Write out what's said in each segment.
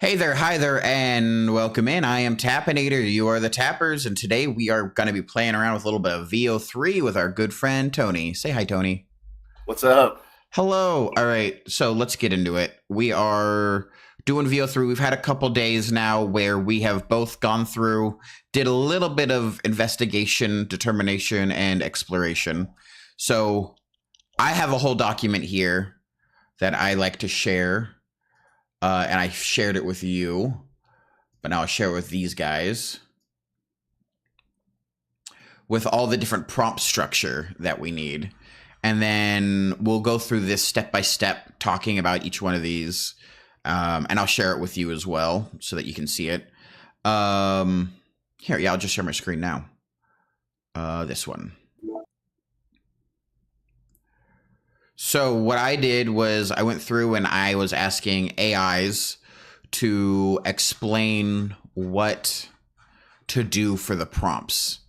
Hey there, hi there, and welcome in. I am Tappinator. You are the Tappers, and today we are going to be playing around with a little bit of VEO3 with our good friend Tony. Say hi, Tony. What's up? Hello. All right, so let's get into it. We are doing VEO3. We've had a couple days now where we have both gone through, did a little bit of investigation, determination, and exploration. So I have a whole document here that I like to share. And I shared it with you, but now I'll share it with these guys with all the different prompt structure that we need. And then we'll go through this step by step, talking about each one of these. And I'll share it with you as well so that you can see it. Here, yeah, I'll just share my screen now. This one. So what I did was I went through and I was asking AIs to explain what to do for the prompts.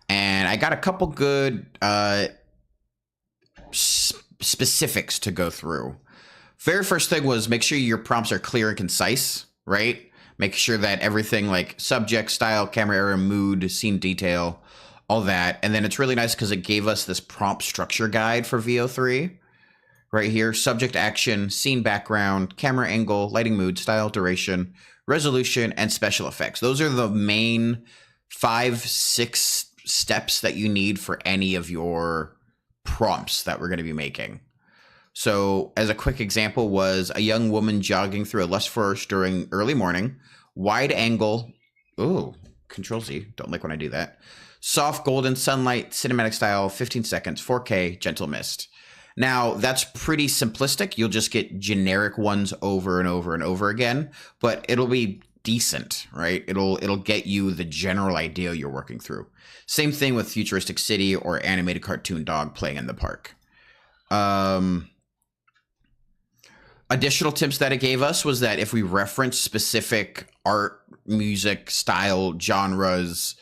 And I got a couple good specifics to go through. Very first thing was make sure your prompts are clear and concise, right? Make sure that everything like subject, style, camera error, mood, scene detail, all that. And then it's really nice because it gave us this prompt structure guide for VEO3. Right here, subject action, scene background, camera angle, lighting mood, style, duration, resolution, and special effects. Those are the main 5-6 steps that you need for any of your prompts that we're going to be making. So as a quick example was a young woman jogging through a lush forest during early morning, wide angle, ooh, Control Z, don't like when I do that, soft golden sunlight, cinematic style, 15 seconds, 4K, gentle mist. Now, that's pretty simplistic. You'll just get generic ones over and over and over again, but it'll be decent, right? It'll get you the general idea you're working through. Same thing with futuristic city or animated cartoon dog playing in the park. Additional tips that it gave us was that if we reference specific art, music, style, genres,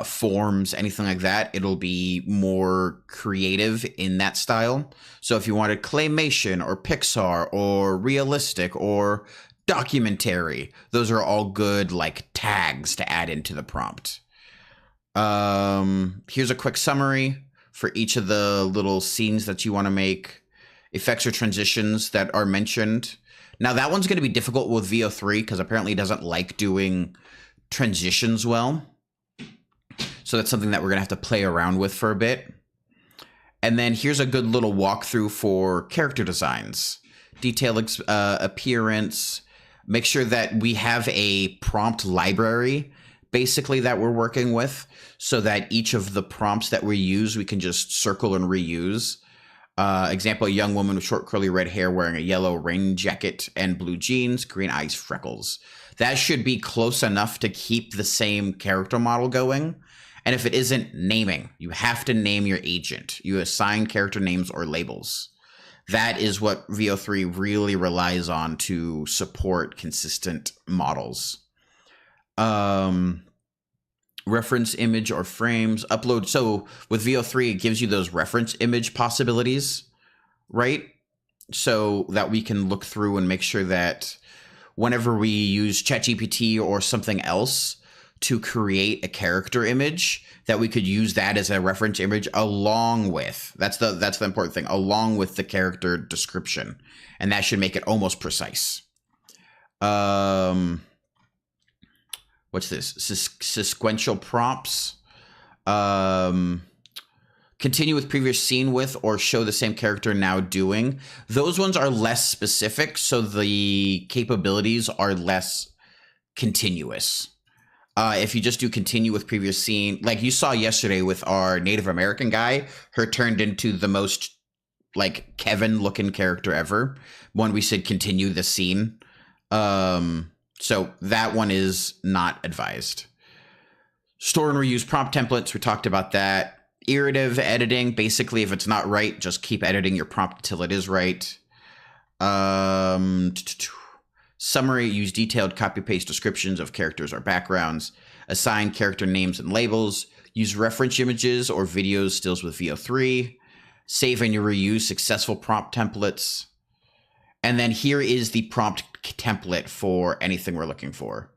forms, anything like that, it'll be more creative in that style. So if you wanted claymation or Pixar or realistic or documentary, those are all good like tags to add into the prompt. Here's a quick summary for each of the little scenes that you want to make, effects or transitions that are mentioned. Now that one's going to be difficult with VEO3 because apparently it doesn't like doing transitions well. So that's something that we're going to have to play around with for a bit. And then here's a good little walkthrough for character designs, detail appearance. Make sure that we have a prompt library, basically, that we're working with so that each of the prompts that we use, we can just circle and reuse. Example, a young woman with short curly red hair wearing a yellow rain jacket and blue jeans, green eyes, freckles. That should be close enough to keep the same character model going. And if it isn't, naming. You have to name your agent. You assign character names or labels. That is what VEO3 really relies on to support consistent models. Reference image or frames, upload. So with VEO3, it gives you those reference image possibilities, right? So that we can look through and make sure that whenever we use ChatGPT or something else to create a character image, that we could use that as a reference image along with, that's the important thing, along with the character description. And that should make it almost precise. What's this? Sequential prompts. Continue with previous scene with or show the same character now doing. Those ones are less specific, so the capabilities are less continuous. If you just do continue with previous scene, like you saw yesterday with our Native American guy, her turned into the most like Kevin looking character ever when we said continue the scene. So that one is not advised. Store and reuse prompt templates. We talked about that. Iterative editing. Basically, if it's not right, just keep editing your prompt until it is right. Summary, use detailed copy-paste descriptions of characters or backgrounds. Assign character names and labels. Use reference images or videos stills with VEO3. Save and reuse successful prompt templates. And then here is the prompt template for anything we're looking for.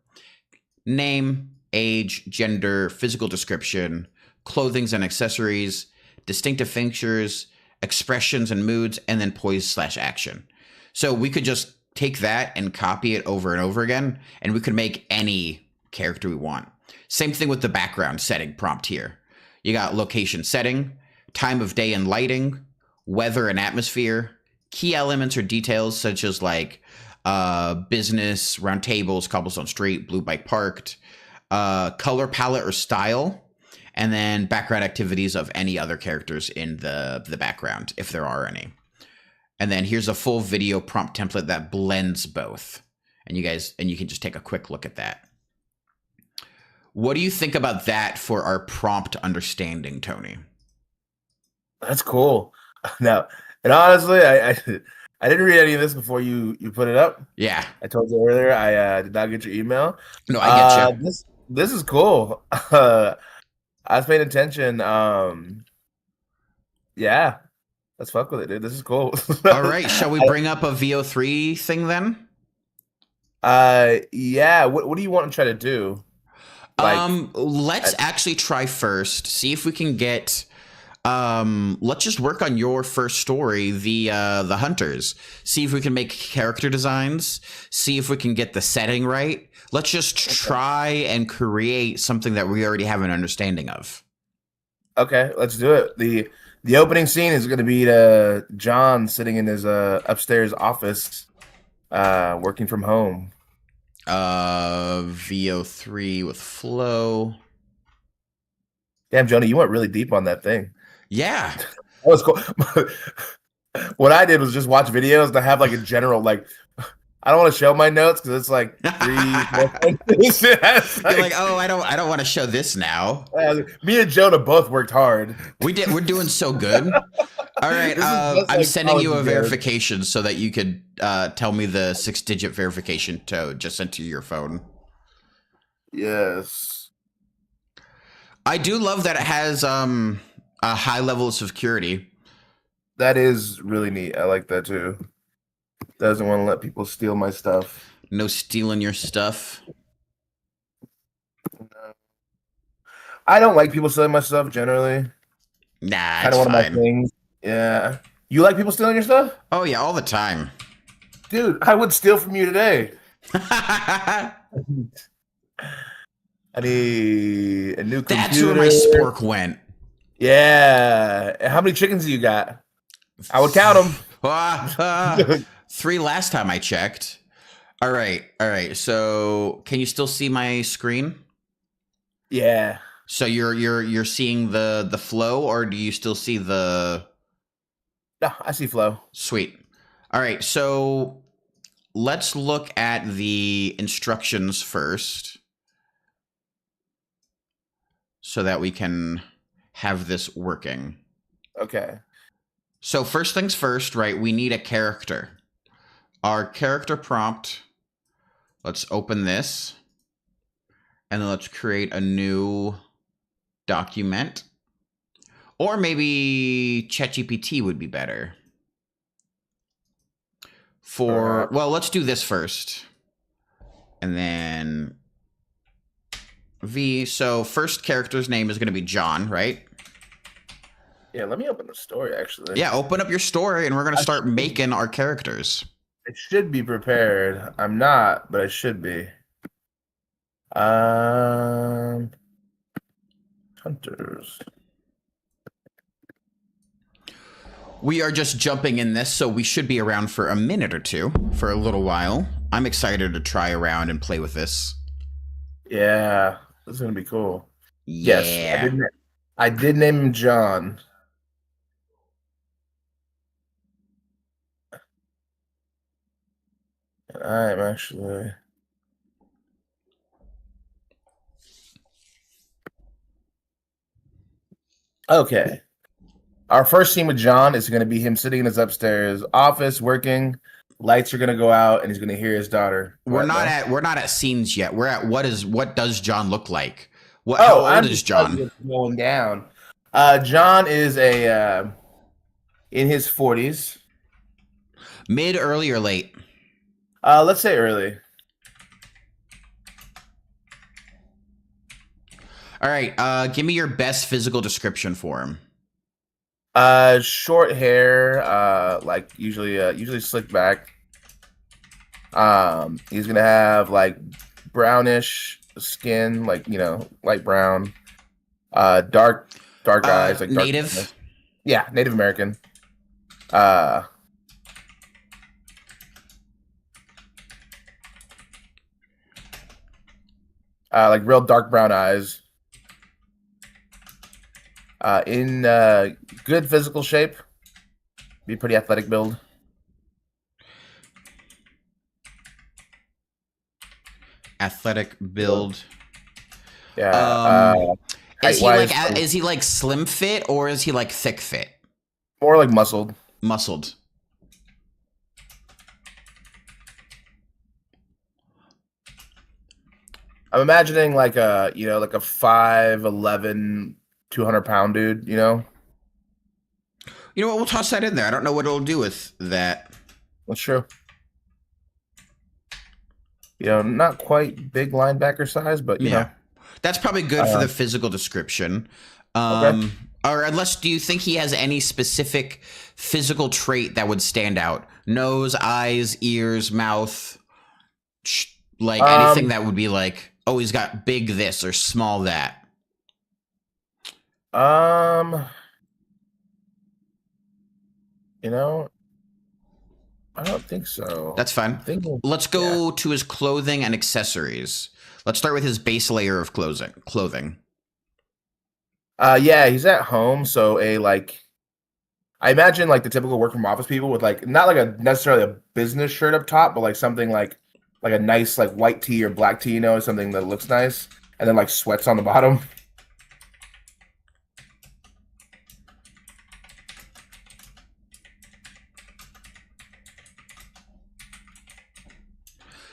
Name, age, gender, physical description, clothings and accessories, distinctive features, expressions and moods, and then poise/action. So we could just take that and copy it over and over again, and we could make any character we want. Same thing with the background setting prompt here. You got location setting, time of day and lighting, weather and atmosphere, key elements or details such as like business, round tables, cobblestone street, blue bike parked, color palette or style, and then background activities of any other characters in the background, if there are any. And then here's a full video prompt template that blends both. And you can just take a quick look at that. What do you think about that for our prompt understanding, Tony? That's cool. Now, and honestly, I didn't read any of this before you put it up. Yeah. I told you earlier I did not get your email. No, I get you. This is cool. I was paying attention. Yeah. Let's fuck with it, dude. This is cool. All right. Shall we bring up a VO3 thing then? Yeah. What do you want to try to do? Let's actually try first. See if we can get. Let's just work on your first story, the hunters. See if we can make character designs. See if we can get the setting right. Let's just try and create something that we already have an understanding of. Okay, let's do it. The opening scene is going to be John sitting in his upstairs office, working from home. VO3 with flow. Damn, Jonah, you went really deep on that thing. Yeah. That was cool. What I did was just watch videos and I have like a general, like, I don't want to show my notes because it's like 3, 4 You're like, oh, I don't want to show this now. Me and Jonah both worked hard. We're doing so good. All right, I'm sending you a verification so that you could tell me the 6-digit verification code just sent to your phone. Yes. I do love that it has a high level of security. That is really neat. I like that too. Doesn't want to let people steal my stuff. No stealing your stuff. No. I don't like people stealing my stuff generally. Nah, kind of one of my things. Yeah. You like people stealing your stuff? Oh yeah, all the time. Dude, I would steal from you today. I need a new computer. That's where my spork went. Yeah. How many chickens do you got? I would count them. 3 last time I checked. All right. So, can you still see my screen? Yeah. So you're seeing the flow, or do you still see the? No, I see flow. Sweet. All right. So let's look at the instructions first, so that we can have this working. Okay. So first things first, right? We need a character. Our character prompt. Let's open this, and then let's create a new document. Or maybe ChatGPT would be better. Well, let's do this first. And then so first character's name is going to be John, right? Yeah, let me open the story, actually. Yeah, open up your story, and we're going to start making our characters. I should be prepared. I'm not, but I should be. Hunters. We are just jumping in this, so we should be around for a minute or two, for a little while. I'm excited to try around and play with this. Yeah, this is going to be cool. Yeah. Yes, I did name him John. I'm actually... Okay. Our first scene with John is going to be him sitting in his upstairs office working. Lights are going to go out, and he's going to hear his daughter. We're not at scenes yet. We're at what does John look like? How old is John? Going down. John is in his 40s. Mid, early, or late? Let's say early. All right. Give me your best physical description for him. Short hair, like usually slicked back. He's gonna have like brownish skin, like light brown. Dark eyes, like dark. Native. Yeah, Native American. Uh, like real dark brown eyes. In good physical shape. Be pretty athletic build. Athletic build. Yeah. Is Height he like wise, is he like slim fit or is he like thick fit? more like muscled. Muscled. I'm imagining like like a 5'11", 200-pound dude. You know what? We'll toss that in there. I don't know what it'll do with that. That's true. Not quite big linebacker size, but you know. That's probably good for the physical description. Okay. Or unless, do you think he has any specific physical trait that would stand out? Nose, eyes, ears, mouth, like anything that would be like, oh, he's got big this or small that. I don't think so. That's fine. Let's go to his clothing and accessories. Let's start with his base layer of clothing. Yeah, he's at home, so I imagine like the typical work from office people with like not like a necessarily a business shirt up top, but like something like a nice like white tee or black tee, something that looks nice, and then like sweats on the bottom.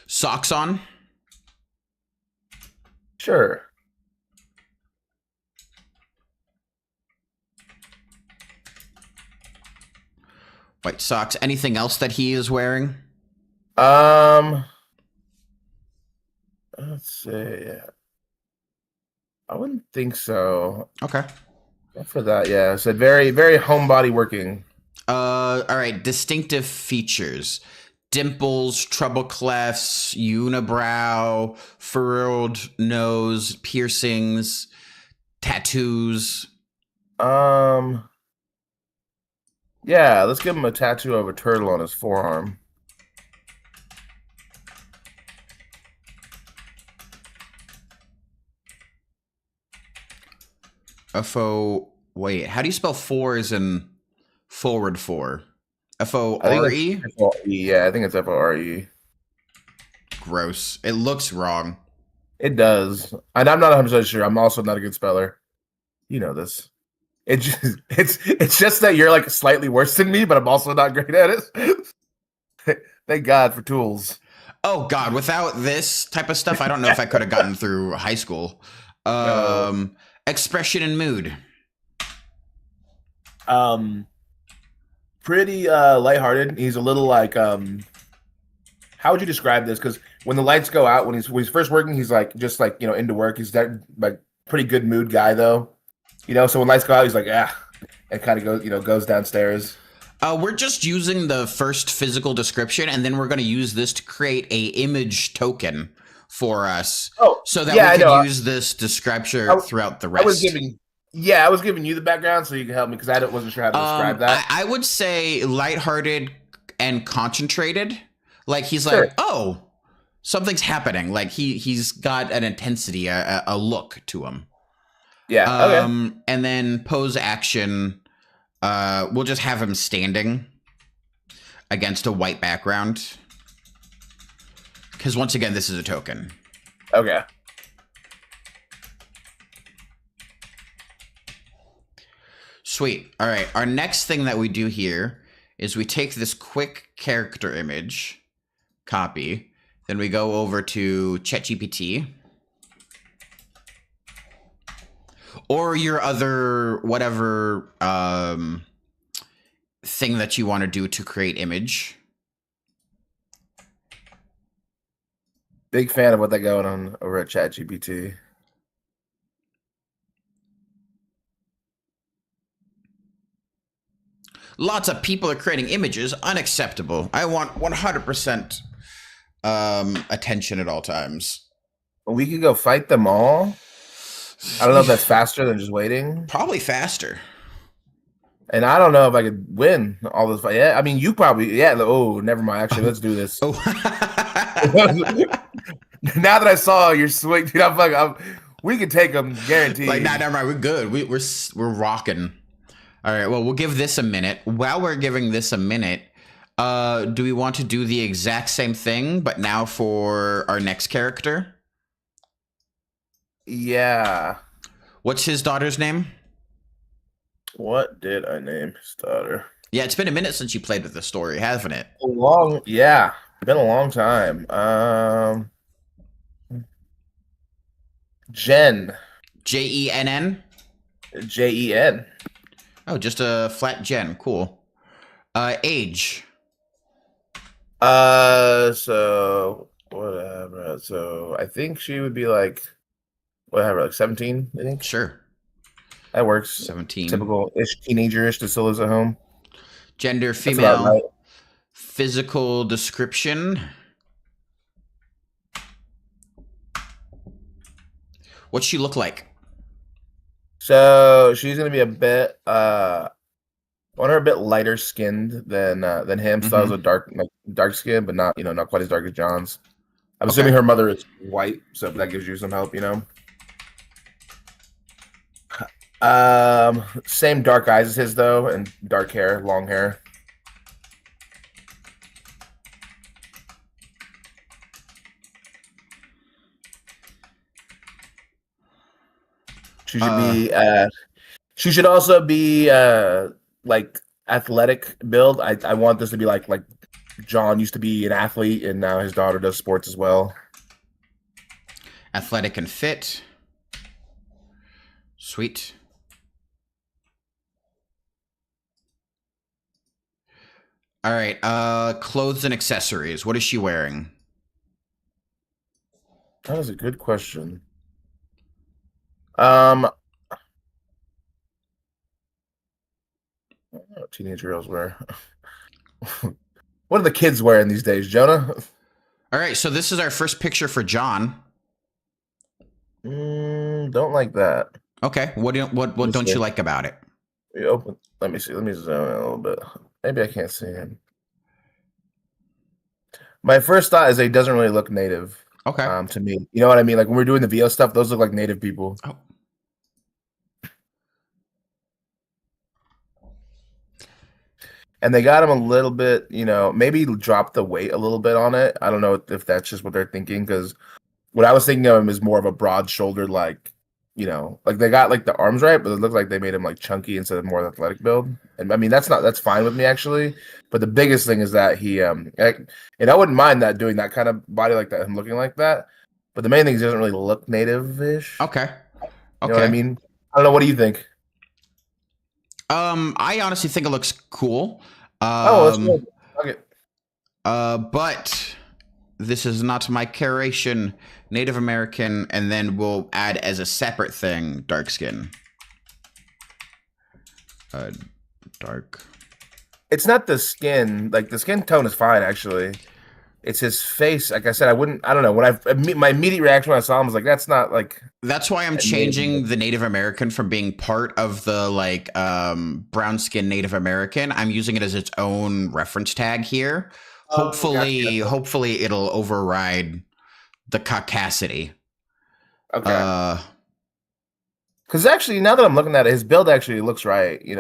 Socks on? Sure. White socks. Anything else that he is wearing? Let's see. I wouldn't think so. Okay. For that, yeah. So very, very homebody working. All right. Distinctive features. Dimples, treble clefts, unibrow, furrowed nose, piercings, tattoos. Yeah, let's give him a tattoo of a turtle on his forearm. Wait, how do you spell four as in forward four? F-O-R-E? Yeah, I think it's F-O-R-E. Gross. It looks wrong. It does. And I'm not 100% sure. I'm also not a good speller. You know this. It's just that you're like slightly worse than me, but I'm also not great at it. Thank God for tools. Oh God, without this type of stuff, I don't know if I could have gotten through high school. Expression and mood. Pretty lighthearted. He's a little like how would you describe this? Because when the lights go out, when he's first working, he's like just like into work. He's that like pretty good mood guy though. So when lights go out, he's like, and kind of goes downstairs. We're just using the first physical description, and then we're going to use this to create a image token for us, so that we can use this description throughout the rest. I was giving you the background so you can help me because I wasn't sure how to describe that. I would say lighthearted and concentrated. Like he's like, oh, something's happening. Like he's got an intensity, a look to him. Yeah. Okay. And then pose action. We'll just have him standing against a white background. Because once again, this is a token. Okay. Sweet. All right. Our next thing that we do here is we take this quick character image, copy, then we go over to ChatGPT. Or your other whatever thing that you want to do to create image. Big fan of what they got on over at ChatGPT. Lots of people are creating images. Unacceptable. I want 100% attention at all times. We could go fight them all. I don't know if that's faster than just waiting. Probably faster. And I don't know if I could win all this fight. Yeah, I mean, you probably. Yeah. Oh, never mind. Actually, let's do this. Oh. Now that I saw your swing, dude, we could take them, guaranteed. Like, nah, never mind. We're good. We're rocking. All right. Well, we'll give this a minute. While we're giving this a minute, do we want to do the exact same thing, but now for our next character? Yeah. What's his daughter's name? What did I name his daughter? Yeah, it's been a minute since you played with the story, hasn't it? Yeah, been a long time. Jen. Jenn? Jen. Oh, just a flat Jen. Cool. Age. So whatever. So I think she would be like, whatever, like 17, I think. Sure. That works. 17. Typical-ish teenager-ish that still lives at home. Gender, That's about female. right. Physical description. What's she look like? So she's gonna be a bit I want her a bit lighter skinned than him. So I was a dark skin, but not not quite as dark as John's. I'm assuming her mother is white, so that gives you some help, Same dark eyes as his though, and dark hair, long hair. She should be she should also be like athletic build. I want this to be like John used to be an athlete and now his daughter does sports as well. Athletic and fit. Sweet. All right. Clothes and accessories. What is she wearing? That is a good question. What do teenage girls wear? What are the kids wearing these days, Jonah? All right, so this is our first picture for John. Don't like that. Okay, what don't you like about it? Let me see. Let me zoom in a little bit. Maybe I can't see him. My first thought is he doesn't really look native. Okay. To me, you know what I mean? Like when we're doing the VEO stuff, those look like native people. Oh. And they got him a little bit, maybe drop the weight a little bit on it. I don't know if that's just what they're thinking, because what I was thinking of him is more of a broad-shouldered, like they got like the arms right, but it looked like they made him like chunky instead of more athletic build. And I mean that's fine with me actually. But the biggest thing is that he and I wouldn't mind that doing that kind of body like that, him looking like that. But the main thing is he doesn't really look native-ish. Okay. You know what I mean? I don't know. What do you think? I honestly think it looks cool. That's good. Okay. But this is not my curation. Native American, and then we'll add as a separate thing, dark skin. Dark. It's not the skin. Like the skin tone is fine actually. It's his face. Like I said, I don't know. My immediate reaction when I saw him was like, that's not like. That's why I'm changing the Native American from being part of the brown skin Native American. I'm using it as its own reference tag here. Hopefully it'll override the caucasity. Okay. Because actually, now that I'm looking at it, his build actually looks right. Kind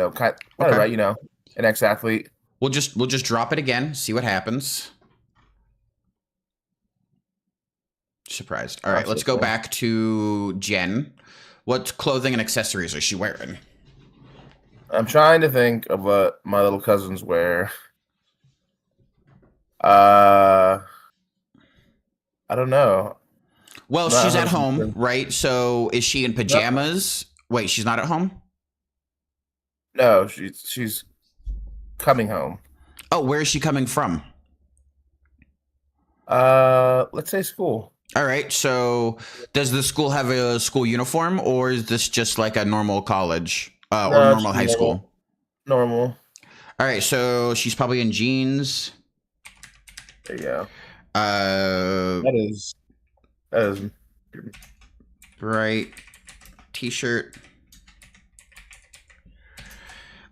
of right. An ex-athlete. We'll just drop it again. See what happens. Surprised. All right, let's go back to Jen. What clothing and accessories is she wearing? I'm trying to think of what my little cousins wear. I don't know. Well, she's at home, right? So is she in pajamas? No. Wait, she's not at home? No, she's coming home. Oh, where is she coming from? Let's say school. All right. So, does the school have a school uniform, or is this just like a normal college or No, it's normal high normal. school? Normal. All right. So she's probably in jeans. There you go. Uh, That is that is bright t-shirt.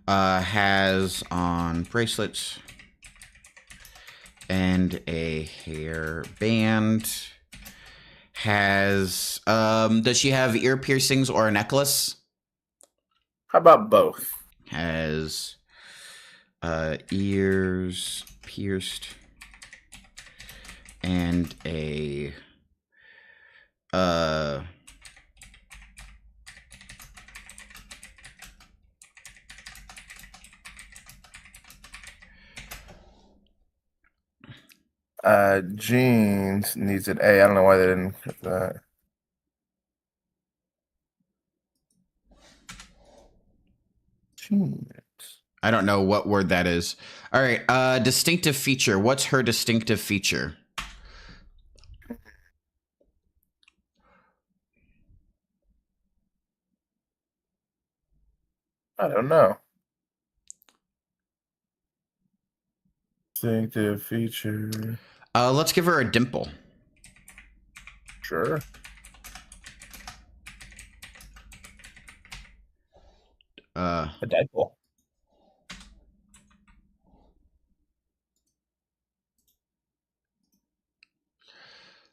Has on bracelets and a hair band. Has does she have ear piercings or a necklace? how about both? Has ears pierced and a uh Jeans needs an A. I don't know why they didn't put that. Jeans. I don't know what word that is. All right, distinctive feature. What's her distinctive feature? I don't know. Distinctive feature. Let's give her a dimple. Sure. Uh, A Deadpool.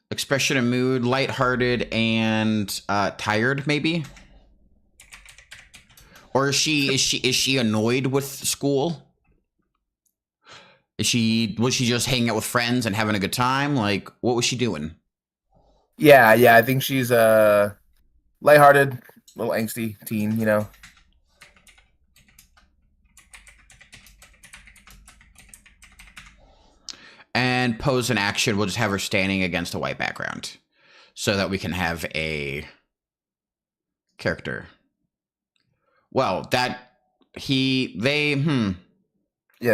expression and mood, lighthearted and tired, maybe. Or is she annoyed with school? Was she just hanging out with friends and having a good time? Like, what was she doing? Yeah. I think she's lighthearted, little angsty teen, you know. And pose and action, we'll just have her standing against a white background so that we can have a character. Well, Yeah, they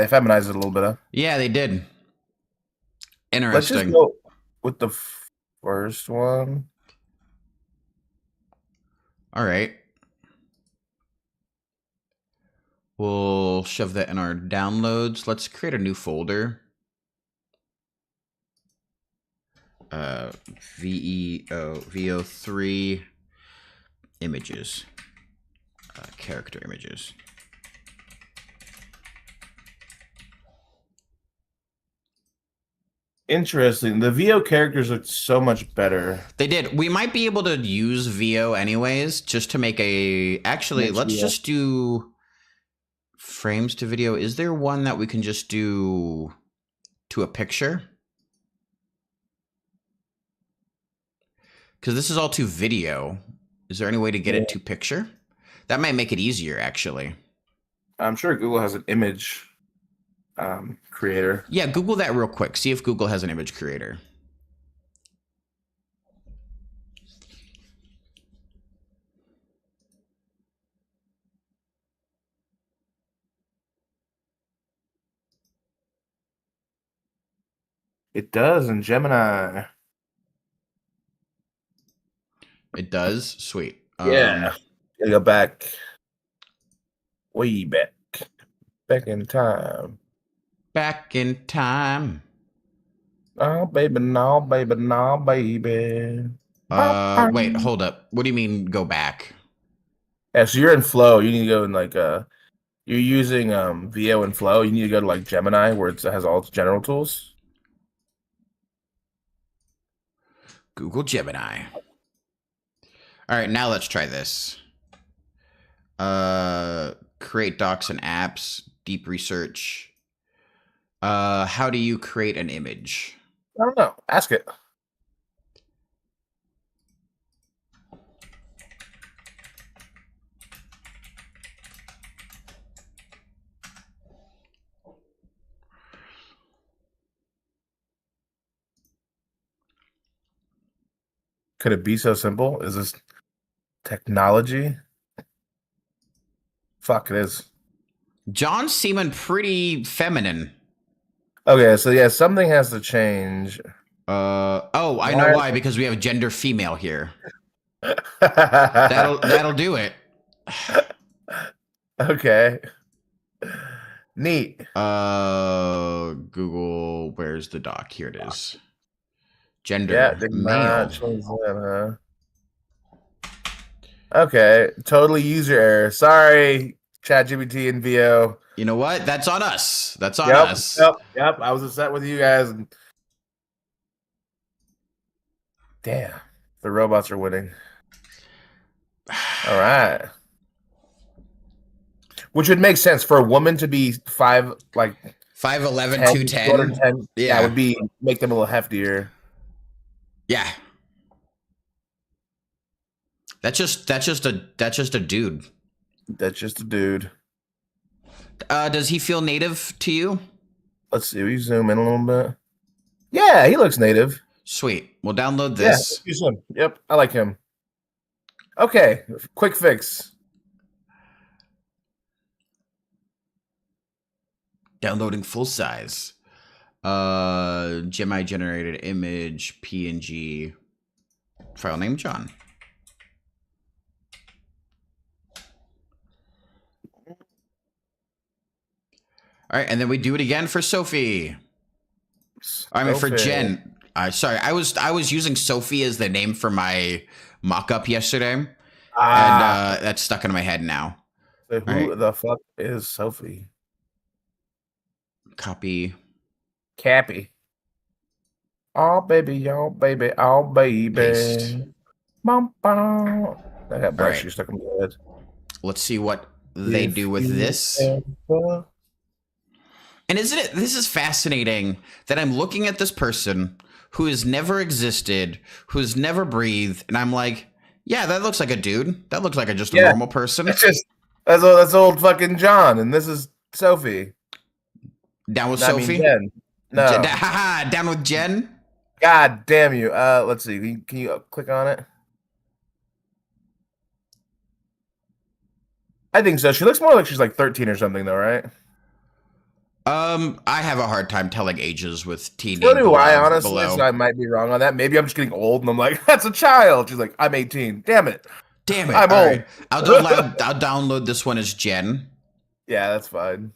feminized it a little bit. Huh? yeah, they did. Let's just Interesting. go with the first one. All right. We'll shove that in our downloads. Let's create a new folder. VEO3 images, character images. Interesting. The VO characters look so much better. They did. We might be able to use VEO anyways, just to make a. Actually, let's Yeah. just do frames to video. Is there one that we can just do to a picture? Because this is all to video. Is there any way to get it to picture? That might make it easier, actually. I'm sure Google has an image creator. Yeah, Google that real quick. See if Google has an image creator. It does in Gemini. It does? Sweet. Yeah. Gotta go back. Way back. Back in time. Back in time. Oh, baby, no, baby, no, baby. Wait, hold up. What do you mean go back? Yeah, so you're in Flow. You need to go in like you're using VO and Flow. You need to go to like Gemini where it has all its general tools. Google Gemini. All right, now let's try this. Create docs and apps, deep research. How do you create an image? I don't know. Ask it. Could it be so simple? Is this technology? Fuck, it is. John's seeming pretty feminine. Okay, so yeah, something has to change. Oh, I know why. Because we have gender female here. That'll do it. Okay. Neat. Google, where's the doc? Here it is. Gender Yeah, did male. not change that, huh? Okay, totally user error. Sorry, ChatGPT and VEO. You know what? That's on us. That's on Yep, us. yep. I was upset with you guys. And... Damn, the robots are winning. All right. Which would make sense for a woman to be 5'11", 210. Yeah, would be make them a little heftier. Yeah. That's just a dude. That's just a dude. Does he feel native to you? Let's see. We zoom in a little bit. Yeah, he looks native. Sweet. We'll download this. Yeah, yep, I like him. Okay, quick fix. Downloading full size. Gemini generated image PNG. File name John. All right, and then we do it again for Sophie. I mean, for Jen. Sorry, I was using Sophie as the name for my mock-up yesterday, and that's stuck in my head now. So who the fuck is Sophie? Copy. Cappy. Oh baby, oh baby, oh baby. Paste. Bum, bum. I got black shoes stuck in my head. Let's see what they do with this. And isn't it, this is fascinating that I'm looking at this person who has never existed, who's never breathed, and I'm like, yeah, that looks like a dude. That looks like just a normal person. That's old fucking John, and this is Sophie. Down with Sophie? Jen. No. Down with Jen? God damn you. Let's see. Can you click on it? I think so. She looks more like she's like 13 or something, though, right? I have a hard time telling ages with teenage. So do I, honestly. So I might be wrong on that. Maybe I'm just getting old, and I'm like, that's a child. She's like, I'm 18. Damn it. I'm old. Right. I'll download this one as Jen. Yeah, that's fine.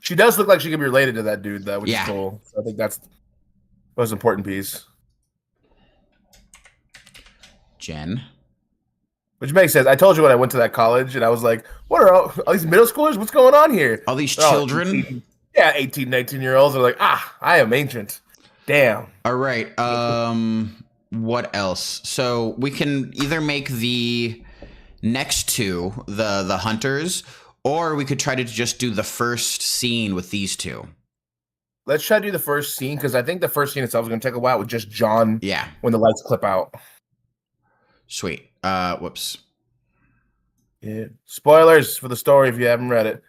She does look like she could be related to that dude, though, which is cool. So I think that's the most important piece. Jen. Which makes sense. I told you when I went to that college, and I was like, what are all these middle schoolers? What's going on here? All these children? 18, 19-year-olds are like, I am ancient. Damn. All right. What else? So we can either make the next two the hunters, or we could try to just do the first scene with these two. Let's try to do the first scene, because I think the first scene itself is going to take a while with just John. Yeah. When the lights clip out. Sweet. Whoops. Yeah. Spoilers for the story if you haven't read it,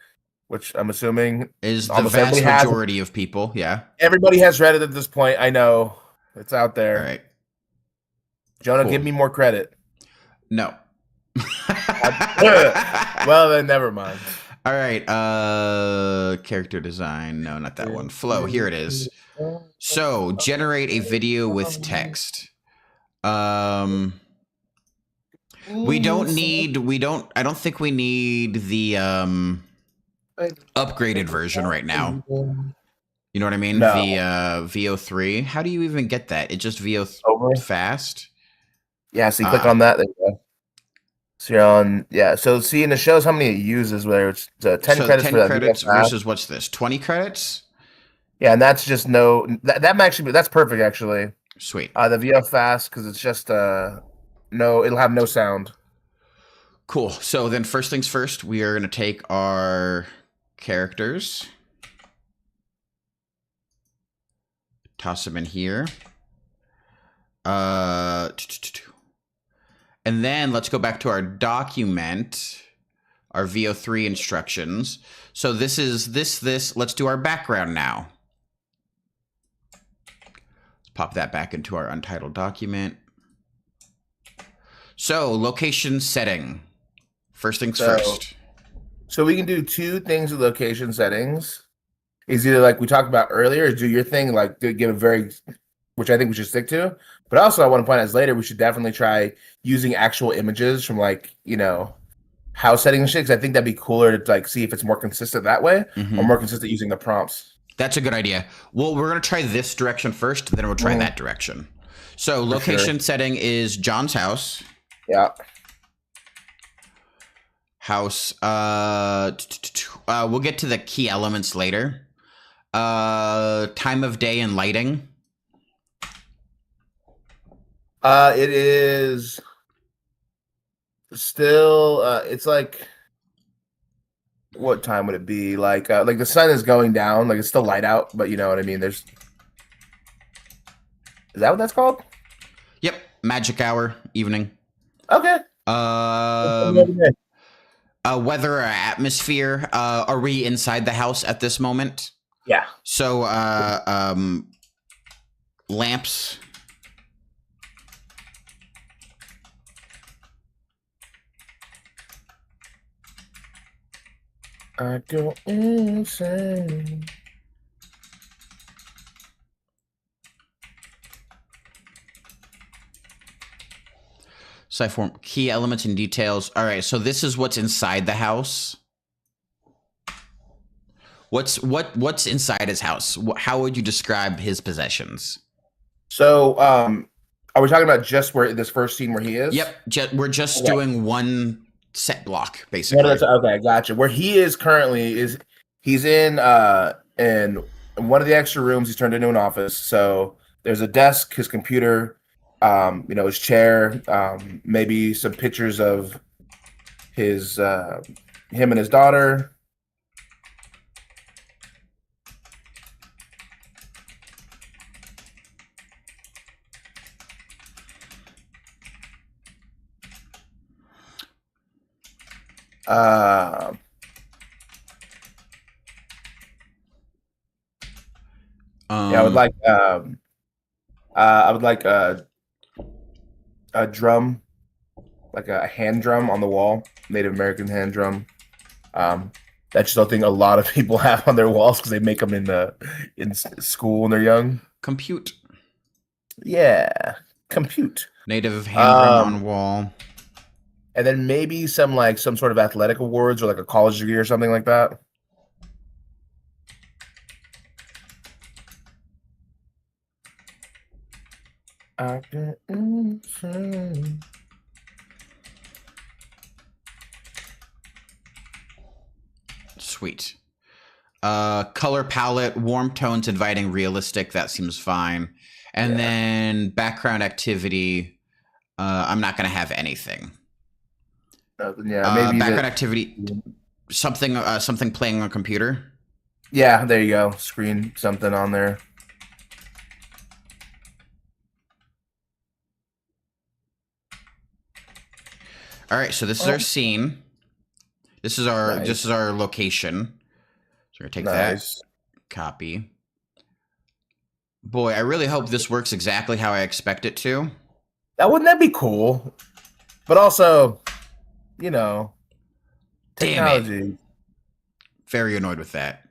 which I'm assuming is the vast majority of people. Yeah. Everybody has read it at this point. I know. It's out there. All right. Jonah, give me more credit. No. Well, then never mind. All right. Character design. No, not that one. Flow. Here it is. So generate a video with text. I don't think we need the upgraded version right now. You know what I mean? No. The VO3. How do you even get that? It just VO fast? Yeah, so you click on that. There you go. So you're on, so see, and it shows how many it uses, whether it's 10 credits 10 for that credits versus what's this? 20 credits? Yeah, and that's just that's perfect, actually. Sweet. The VO fast, because it's just it'll have no sound. Cool. So then first things first, we are going to take our characters, toss them in here. And then let's go back to our document, our VO3 instructions. So this is this. Let's do our background now. Let's pop that back into our untitled document. So location setting. First things first. So we can do two things with location settings. is either like we talked about earlier, do your thing, like give a very, which I think we should stick to. But also, I want to point out as later, we should definitely try using actual images from like house settings and shit. Because I think that'd be cooler to like see if it's more consistent that way or more consistent using the prompts. That's a good idea. Well, we're gonna try this direction first, then we'll try that direction. So location setting is John's house. Yeah. House. We'll get to the key elements later. Time of day and lighting. It is still. It's like, what time would it be? Like the sun is going down. Like it's still light out, but you know what I mean. Is that what that's called? Yep. Magic hour, evening. Okay. Weather or atmosphere. Are we inside the house at this moment? Yeah. So, lamps. I go insane. Form key elements and details. All right, so this is what's inside the house. What's inside his house? How would you describe his possessions? So, are we talking about just where this first scene where he is? Yep, we're just doing one set block basically. Okay, gotcha. Where he is currently is he's in one of the extra rooms. He's turned into an office. So there's a desk, his computer, his chair, maybe some pictures of his him and his daughter. Yeah, I would like a drum, like a hand drum on the wall, Native American hand drum. That's just something a lot of people have on their walls because they make them in school when they're young. Compute. Yeah, compute. Native hand drum on wall. And then maybe some sort of athletic awards or like a college degree or something like that. Sweet. Color palette, warm tones, inviting, realistic. That seems fine. And then background activity. I'm not going to have anything. Maybe background activity. Something playing on a computer. Yeah, there you go. Screen something on there. All right, so this is our scene. This is our location. So we're gonna take that, copy. Boy, I really hope this works exactly how I expect it to. Wouldn't that be cool? But also, technology. Very annoyed with that.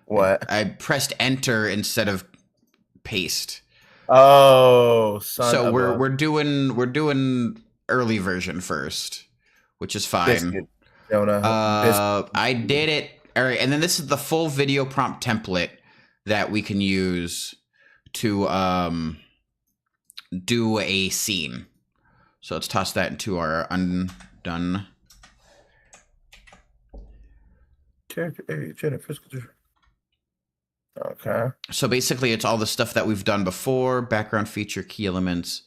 What? I pressed enter instead of paste. Oh, so we're doing early version first, which is fine. Biscuit, Jonah. I did it. All right, and then this is the full video prompt template that we can use to do a scene. So let's toss that into our undone. Okay. So basically, it's all the stuff that we've done before: background feature, key elements.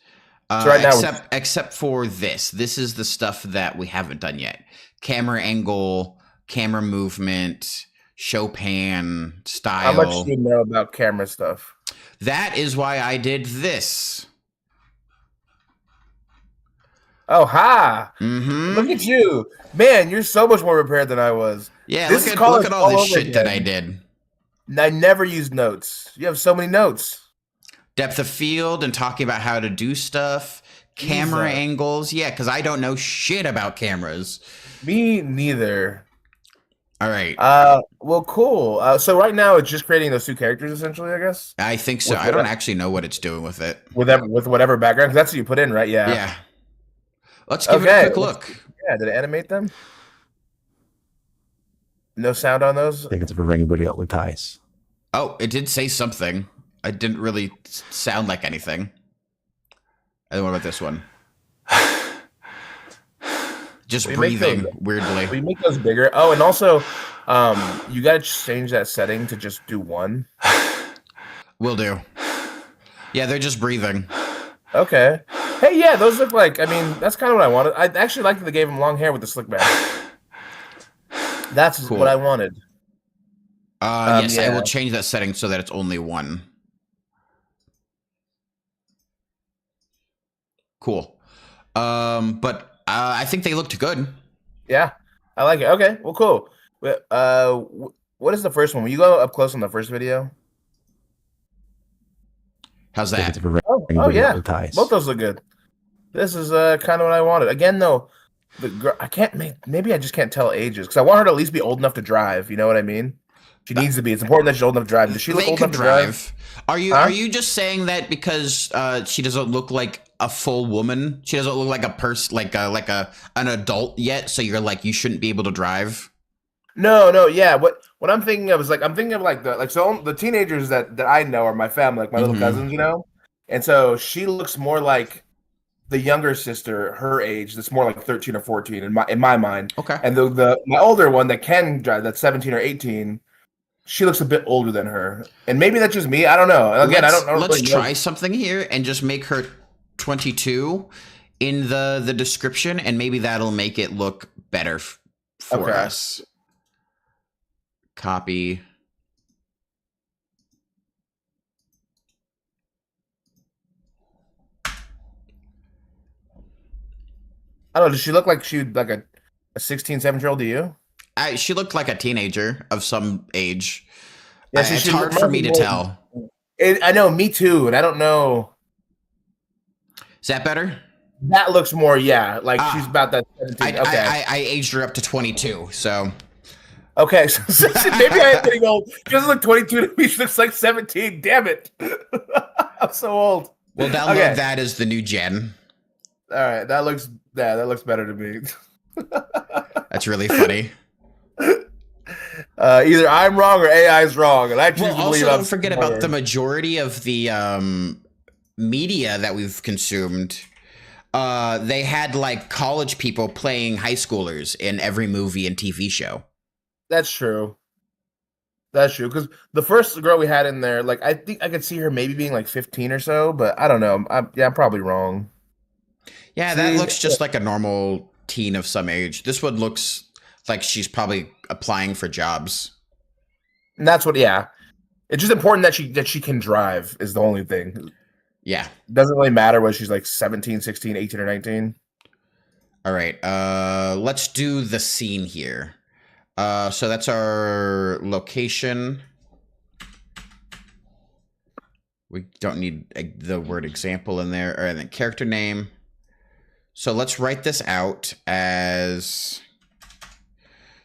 So right now, except for this. This is the stuff that we haven't done yet: camera angle, camera movement, show pan, style. How much do you know about camera stuff? That is why I did this. Oh, ha! Look at you, man! You're so much more prepared than I was. Yeah, look at all this shit that I did. I never used notes. You have so many notes. Depth of field and talking about how to do stuff. Camera angles. Yeah, because I don't know shit about cameras. Me neither. All right. Well, cool. So right now it's just creating those two characters essentially, I guess, I think so. with I don't whatever actually know what it's doing with it. with whatever background. 'Cause that's what you put in, right? Yeah. Yeah. Let's give it a Okay. quick look. Yeah. Did it animate them? No sound on those. I think it's for anybody else with ties. Oh, it did say something. It didn't really sound like anything. And what about this one? Just breathing weirdly. We make those bigger. Oh, and also, you got to change that setting to just do one. Will do. Yeah, they're just breathing. Okay. Hey, yeah, those look like. I mean, that's kind of what I wanted. I actually liked that they gave him long hair with the slick back. That's Cool. what I wanted. Yes, I yeah. will change that setting so that it's only one. Cool. But I think they looked good. Yeah, I like it. Okay, well, cool. But, what is the first one? Will you go up close on the first video? How's I think that? it's for Oh anybody yeah, else with ties. both those look good. This is kind of what I wanted. Again, though, the girl, I can't make. Maybe I just can't tell ages because I want her to at least be old enough to drive. You know what I mean? She needs to be. It's important that she's old enough to drive. Does she look They old could enough to drive? Are you Huh? are you just saying that because she doesn't look like a full woman? She doesn't look like a person, like an adult yet. So you're like you shouldn't be able to drive. No, yeah. What I'm thinking of is like I'm thinking of like the teenagers that I know are my family, like my little Mhm. cousins, you know. And so she looks more like the younger sister, her age, that's more like 13 or 14 in my mind. Okay. And the my older one that can drive, that's 17 or 18, she looks a bit older than her. And maybe that's just me. I don't know. Again, I don't Let's really try know. something here and just make her 22 in the description, and maybe that'll make it look better for Okay. us. Copy. I don't know. Does she look like she'd like a 16, 17-year-old to you? She looked like a teenager of some age. Yeah, It's hard for me to tell. I know, me too, and I don't know. Is that better? That looks more, yeah, like she's about that 17. Okay. I aged her up to 22, so Okay, so maybe I am getting old. She doesn't look 22 to me. She looks like 17. Damn it. I'm so old. we'll download that as the new gen. All right, that looks better to me. That's really funny. Either I'm wrong or AI is wrong, and I choose to Well, believe. also don't forget about the majority of the media that we've consumed. They had like college people playing high schoolers in every movie and TV show. That's true. That's true. Because the first girl we had in there, like I think I could see her maybe being like 15 or so, but I don't know. I'm probably wrong. Yeah, that looks just like a normal teen of some age. This one looks like she's probably applying for jobs. And that's what. Yeah, it's just important that she can drive is the only thing. Yeah. Doesn't really matter whether she's like 17, 16, 18, or 19. All right. Let's do the scene here. So that's our location. We don't need the word example in there, or the character name. So let's write this out as,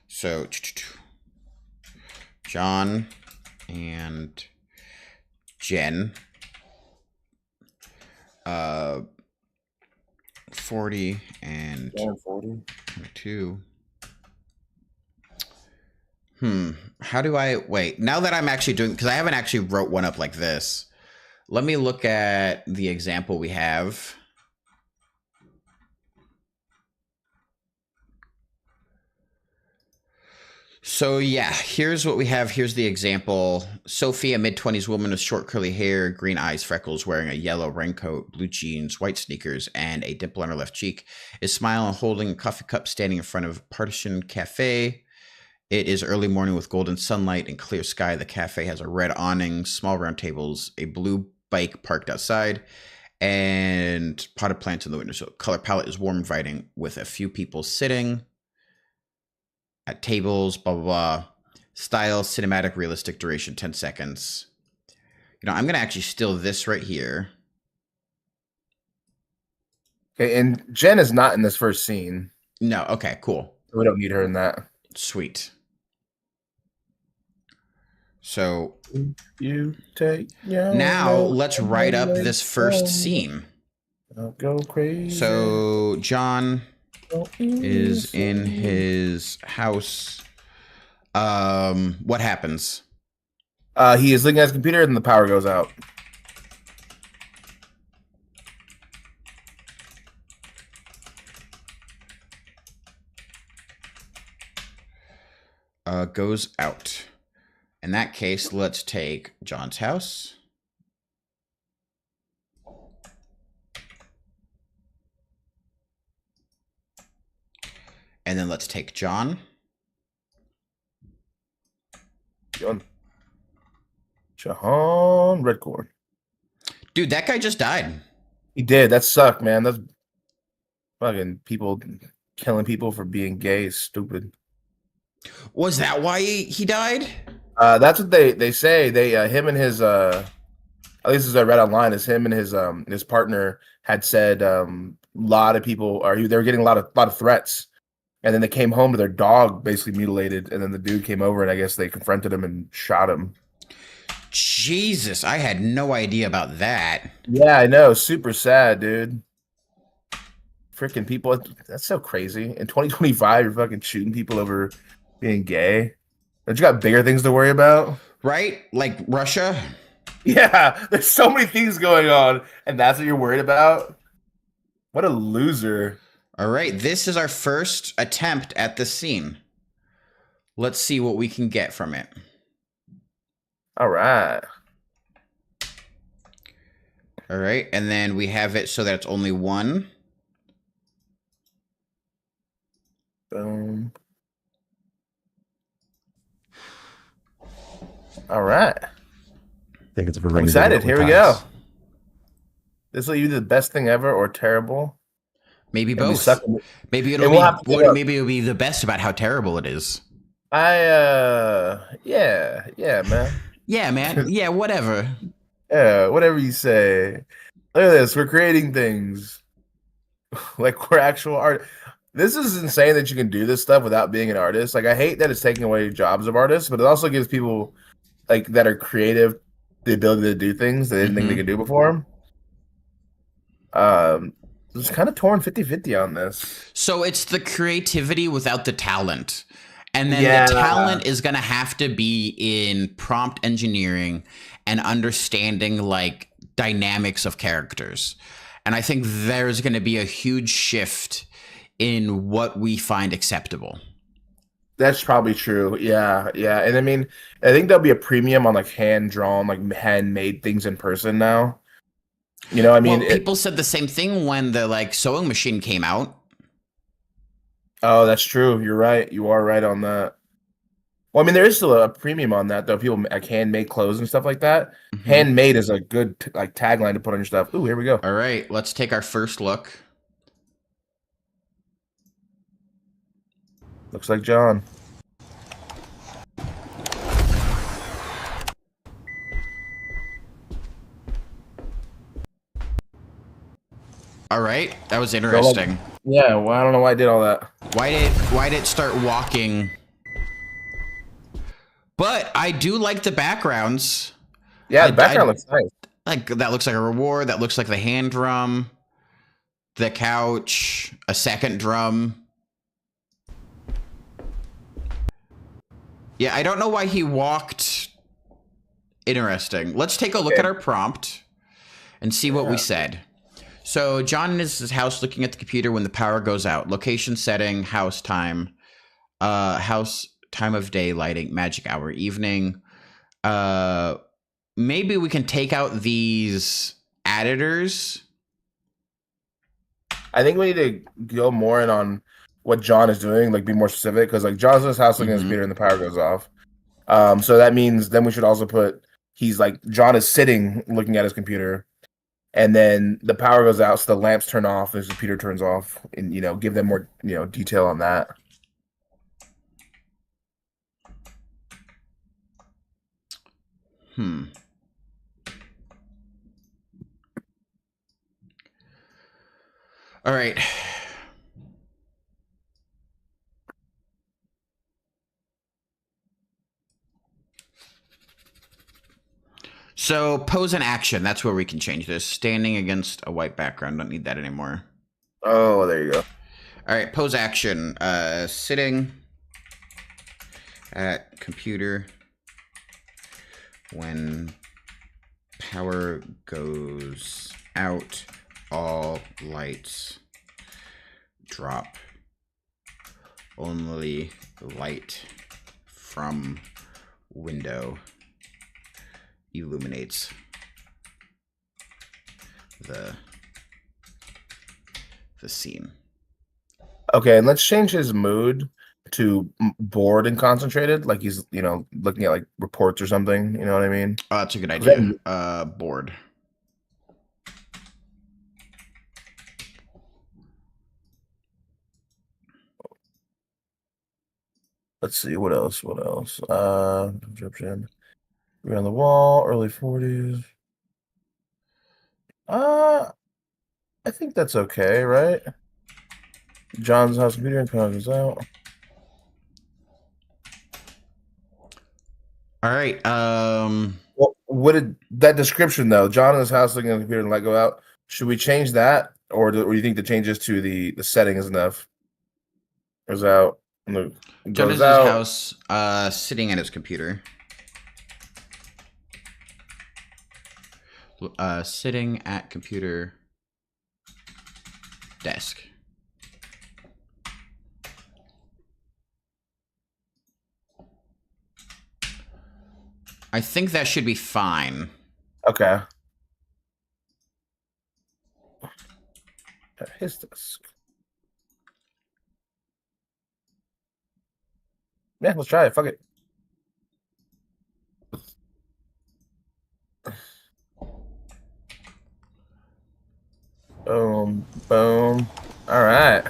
so John and Jen, 40 and 22. How do I wait? Now that I'm actually doing, because I haven't actually wrote one up like this. Let me look at the example we have. So yeah, here's what we have. Here's the example. Sophie, a mid-20s woman with short curly hair, green eyes, freckles, wearing a yellow raincoat, blue jeans, white sneakers, and a dimple on her left cheek, is smiling, holding a coffee cup, standing in front of a partition cafe. It is early morning with golden sunlight and clear sky. The cafe has a red awning, small round tables, a blue bike parked outside, and potted plants in the window. So color palette is warm, inviting, with a few people sitting at tables, blah, blah, blah. Style, cinematic, realistic, duration, 10 seconds. You know, I'm going to actually steal this right here. Okay, and Jen is not in this first scene. No, okay, cool. We don't need her in that. Sweet. So You take your now no let's write up away this first from me. scene. I'll go crazy. So John Go is in easy. his house. What happens? He is looking at his computer and the power goes out. Goes out. In that case, let's take John's house. And then let's take John. Jahan Redcord. Dude, that guy just died. He did. That sucked, man. That's fucking people killing people for being gay is stupid. Was that why he died? That's what they say. They him and his at least as I read online, is him and his partner had said a lot of people they were getting a lot of threats. And then they came home to their dog basically mutilated, and then the dude came over and I guess they confronted him and shot him. Jesus, I had no idea about that. Yeah, I know. Super sad, dude. Freaking people. That's so crazy. In 2025, you're fucking shooting people over being gay. Don't you got bigger things to worry about? Right? Like Russia? Yeah, there's so many things going on, and that's what you're worried about? What a loser. All right, this is our first attempt at the scene. Let's see what we can get from it. All right. All right, and then we have it so that it's only one. Boom. All right. I think it's a I'm ring excited. video Here we with go. ties. This will either the best thing ever or terrible. Maybe And we both. suck. Maybe And we'll have to give up. maybe it'll be the best about how terrible it is. Yeah, man. Yeah, man. Yeah, whatever. Yeah, whatever you say. Look at this. We're creating things. Like we're actual art. This is insane that you can do this stuff without being an artist. Like I hate that it's taking away jobs of artists, but it also gives people like that are creative the ability to do things they didn't think they could do before. It's kind of torn 50-50 on this. So it's the creativity without the talent. And then Yeah. the talent is going to have to be in prompt engineering and understanding like dynamics of characters. And I think there's going to be a huge shift in what we find acceptable. That's probably true. Yeah. And I mean, I think there'll be a premium on like hand drawn, like handmade things in person now. You know, I mean, well, people said the same thing when the like sewing machine came out. Oh, that's true. You're right. You are right on that. Well, I mean, there is still a premium on that though. People like handmade clothes and stuff like that. Handmade is a good like tagline to put on your stuff. Ooh, here we go. All right, let's take our first look. Looks like John. All right, that was interesting. Yeah, well, I don't know why I did all that. Why did it start walking? But I do like the backgrounds. Yeah, the background looks nice. Like that looks like a reward. That looks like the hand drum, the couch, a second drum. Yeah, I don't know why he walked. Interesting. Let's take a look at our prompt and see what we said. So John is in his house looking at the computer when the power goes out. Location setting, house time, house time of day, lighting, magic hour, evening. Maybe we can take out these editors. I think we need to go more in on what John is doing, like be more specific, because like John's in his house looking at his computer and the power goes off. So that means then we should also put he's like John is sitting looking at his computer, and then the power goes out, so the lamps turn off, his computer turns off, and give them more detail on that. All right. So pose and action. That's where we can change this. Standing against a white background. Don't need that anymore. Oh, there you go. All right, pose action. Sitting at computer when power goes out, all lights drop. Only light from window illuminates the scene. Okay, and let's change his mood to bored and concentrated, like he's, looking at like reports or something. You know what I mean? Oh, that's a good that- idea. Board. Let's see what else. Description. We're on the wall, early 40s. I think that's okay, right? John's house computer and power goes out. All right. Well, what did that description though? John in his house looking at the computer and light go out. Should we change that, or do you think the changes to the setting is enough? Goes out. John Goes is his out. house, sitting at his computer. Sitting at computer desk. I think that should be fine. Okay. His desk. Yeah, let's try it. Fuck it. Boom. Boom. All right.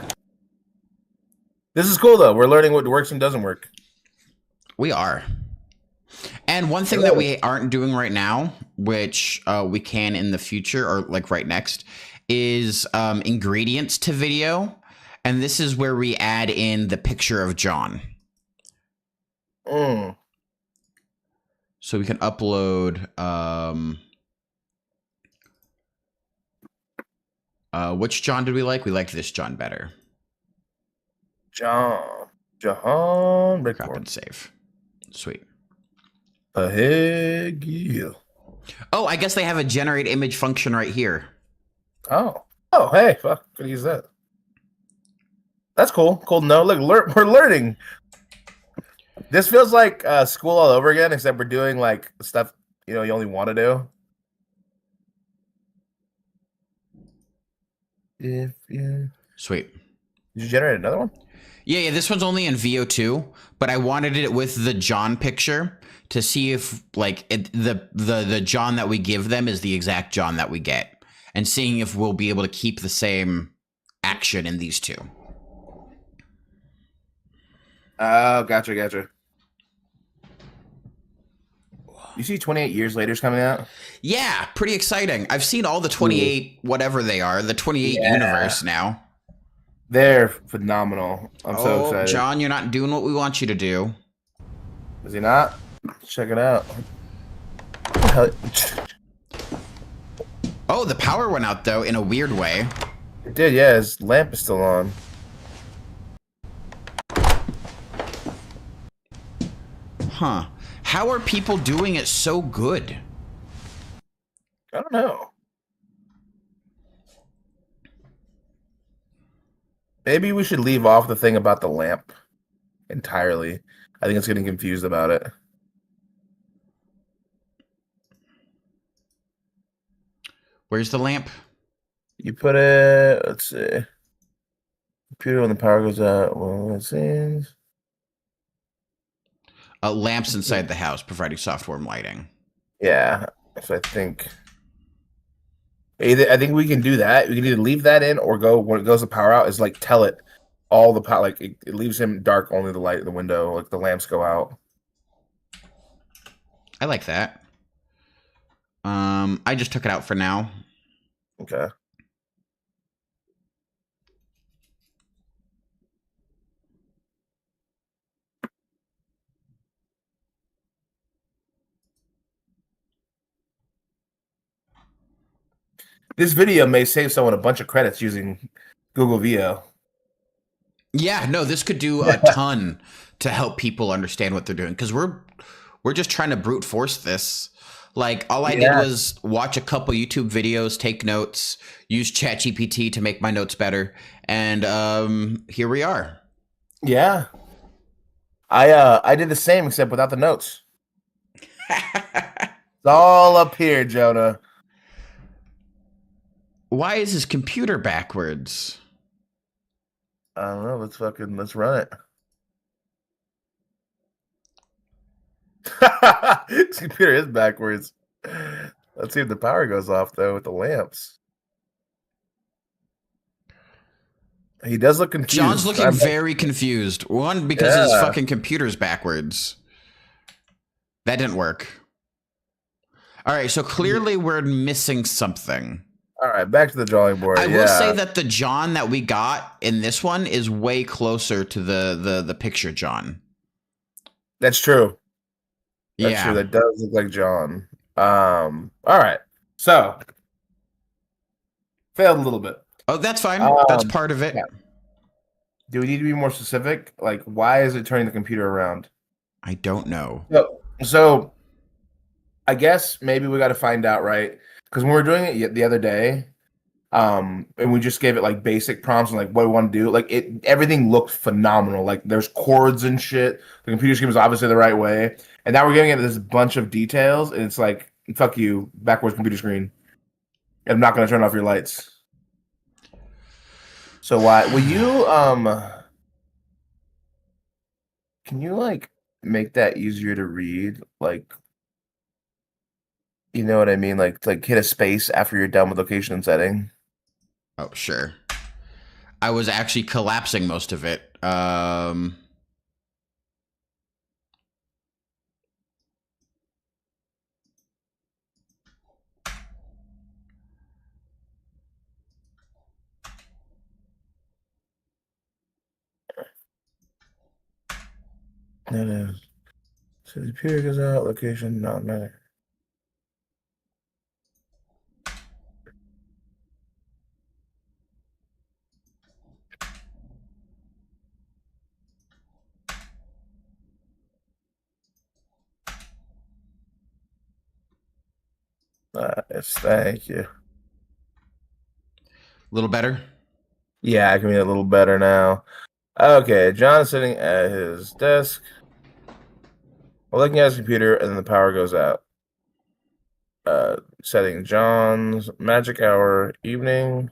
This is cool though. We're learning what works and doesn't work. We are. And one thing that we aren't doing right now, which we can in the future or like right next, is ingredients to video. And this is where we add in the picture of John. So we can upload which John did we like? We liked this John better. John Crop Redcorn. and save. Sweet. A heck yeah. Oh, I guess they have a generate image function right here. Oh, hey, fuck, could use that. That's cool. Cool to know. Look, we're learning. This feels like school all over again, except we're doing like stuff you only want to do. If you Sweet. Did you generate another one? Yeah, this one's only in VEO2, but I wanted it with the John picture to see if like the John that we give them is the exact John that we get, and seeing if we'll be able to keep the same action in these two. Oh, gotcha. You see 28 Years Later's coming out? Yeah, pretty exciting. I've seen all the 28 whatever they are, the 28 universe now. They're phenomenal. I'm so excited. John, you're not doing what we want you to do. Is he not? Check it out. Oh, the power went out though in a weird way. It did, yeah. His lamp is still on. Huh. How are people doing it so good? I don't know. Maybe we should leave off the thing about the lamp entirely. I think it's getting confused about it. Where's the lamp? You put it, let's see. Computer when the power goes out. Well, it seems. Lamps inside the house, providing software and lighting. Yeah. So I think we can do that. We can either leave that in or go when it goes to power out, is like tell it all the power, like it leaves him dark, only the light in the window, like the lamps go out. I like that. I just took it out for now. Okay. This video may save someone a bunch of credits using Google VEO. Yeah, no, this could do a ton to help people understand what they're doing because we're just trying to brute force this. Like all I did was watch a couple YouTube videos, take notes, use ChatGPT to make my notes better, and here we are. Yeah. I did the same except without the notes. It's all up here, Jonah. Why is his computer backwards? I don't know. Let's run it. His computer is backwards. Let's see if the power goes off though with the lamps. He does look confused. John's looking very confused. One, because his fucking computer's backwards. That didn't work. All right, so clearly we're missing something. All right, back to the drawing board. I will say that the John that we got in this one is way closer to the picture John. That's true. That's Yeah. true. That does look like John. All right. So failed a little bit. Oh, that's fine. That's part of it. Yeah. Do we need to be more specific? Like, why is it turning the computer around? I don't know. So I guess maybe we got to find out, right? Because when we were doing it the other day, and we just gave it like basic prompts and like what we want to do, like everything looked phenomenal. Like there's chords and shit. The computer screen was obviously the right way, and now we're giving it this bunch of details, and it's like, fuck you, backwards computer screen. And I'm not going to turn off your lights. So why will you can you like make that easier to read? Like, you know what I mean? Like hit a space after you're done with location and setting. Oh, sure. I was actually collapsing most of it. No. So the computer goes out, location not matter. Nice, thank you. A little better? Yeah, I can read it a little better now. Okay, John is sitting at his desk, looking at his computer, and then the power goes out. Setting John's magic hour evening.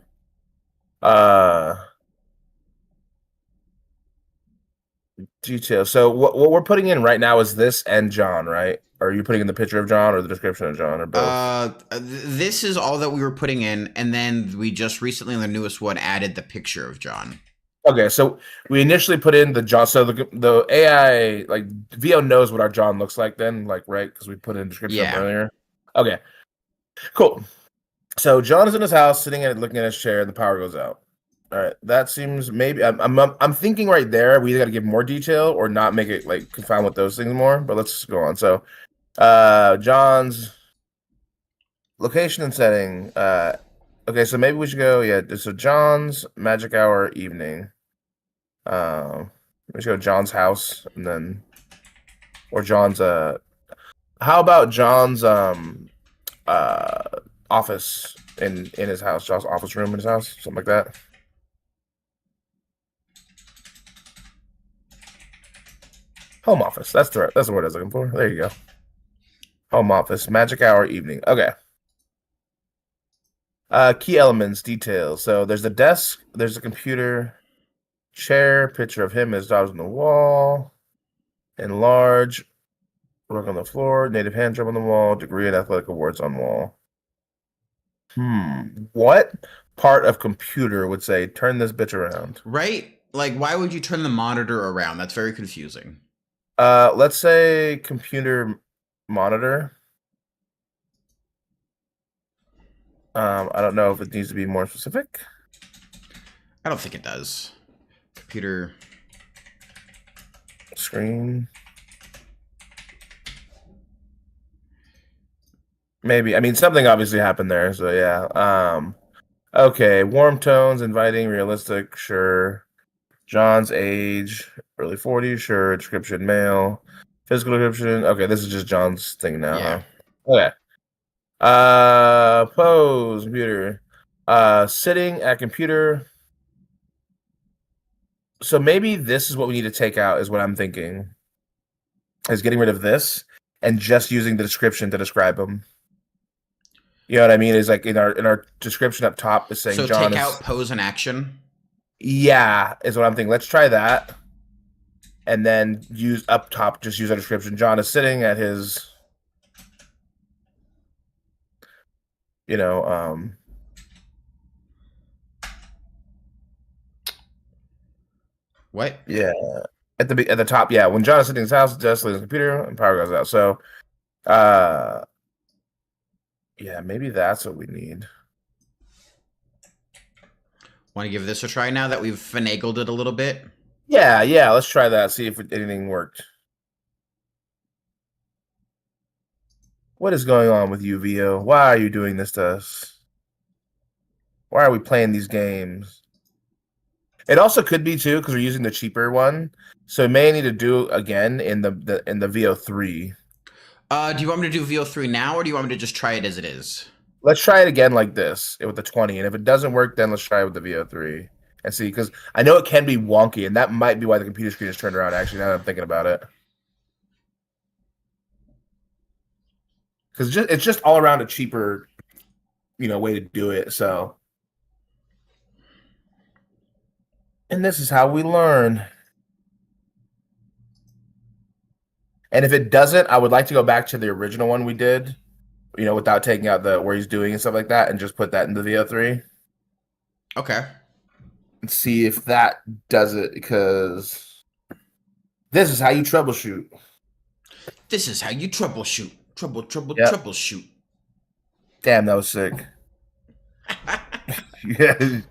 Detail. So what we're putting in right now is this and John, right? Or are you putting in the picture of John or the description of John or both? This is all that we were putting in, and then we just recently in the newest one added the picture of John. Okay, so we initially put in the John. So the AI, like VEO knows what our John looks like then, like, right? Because we put in description earlier. Okay, cool. So John is in his house, sitting at looking at his chair, and the power goes out. All right, that seems maybe I'm thinking right there. We either got to give more detail or not make it like confound with those things more. But let's go on. So, John's location and setting. Okay, so maybe we should go. Yeah, so John's magic hour evening. We should go John's house and then, or John's. How about John's office in his house? John's office room in his house, something like that. Home office. That's the word I was looking for. There you go. Home office, magic hour, evening. Okay. Key elements, details. So there's the desk, there's a computer, chair, picture of him and his daughter's on the wall, enlarge, work on the floor, native hand drum on the wall, degree in athletic awards on wall. What part of computer would say turn this bitch around? Right? Like, why would you turn the monitor around? That's very confusing. Let's say computer monitor. I don't know if it needs to be more specific. I don't think it does. Computer screen. Maybe. I mean, something obviously happened there. So yeah. Okay. Warm tones, inviting, realistic. Sure. John's age, early 40s. Sure. Description, male. Physical description. Okay, this is just John's thing now, Yeah. huh? Okay. Pose, computer. Sitting at computer. So maybe this is what we need to take out, is what I'm thinking. Is getting rid of this and just using the description to describe him. You know what I mean? Is like in our description up top is saying So John take is, out pose and action. yeah, is what I'm thinking. Let's try that. And then use up top, just use our description. John is sitting at his, you know, What? yeah, at the top, yeah. When John is sitting in his house, just leaves his computer and power goes out. So, uh, yeah, maybe that's what we need. Want to give this a try now that we've finagled it a little bit? Yeah, yeah. Let's try that. See if anything worked. What is going on with you, VEO? Why are you doing this to us? Why are we playing these games? It also could be too because we're using the cheaper one, so we may need to do again in the VO3. Do you want me to do VO3 now, or do you want me to just try it as it is? Let's try it again like this with the 20, and if it doesn't work, then let's try it with the VO3 and see. Because I know it can be wonky, and that might be why the computer screen is turned around. Actually, now that I'm thinking about it, because it's just all around a cheaper, way to do it. So, and this is how we learn. And if it doesn't, I would like to go back to the original one we did, without taking out the where he's doing and stuff like that, and just put that in the VO3. Okay. And see if that does it, because this is how you troubleshoot. This is how you troubleshoot. Yep. Troubleshoot. Damn, that was sick. Yeah.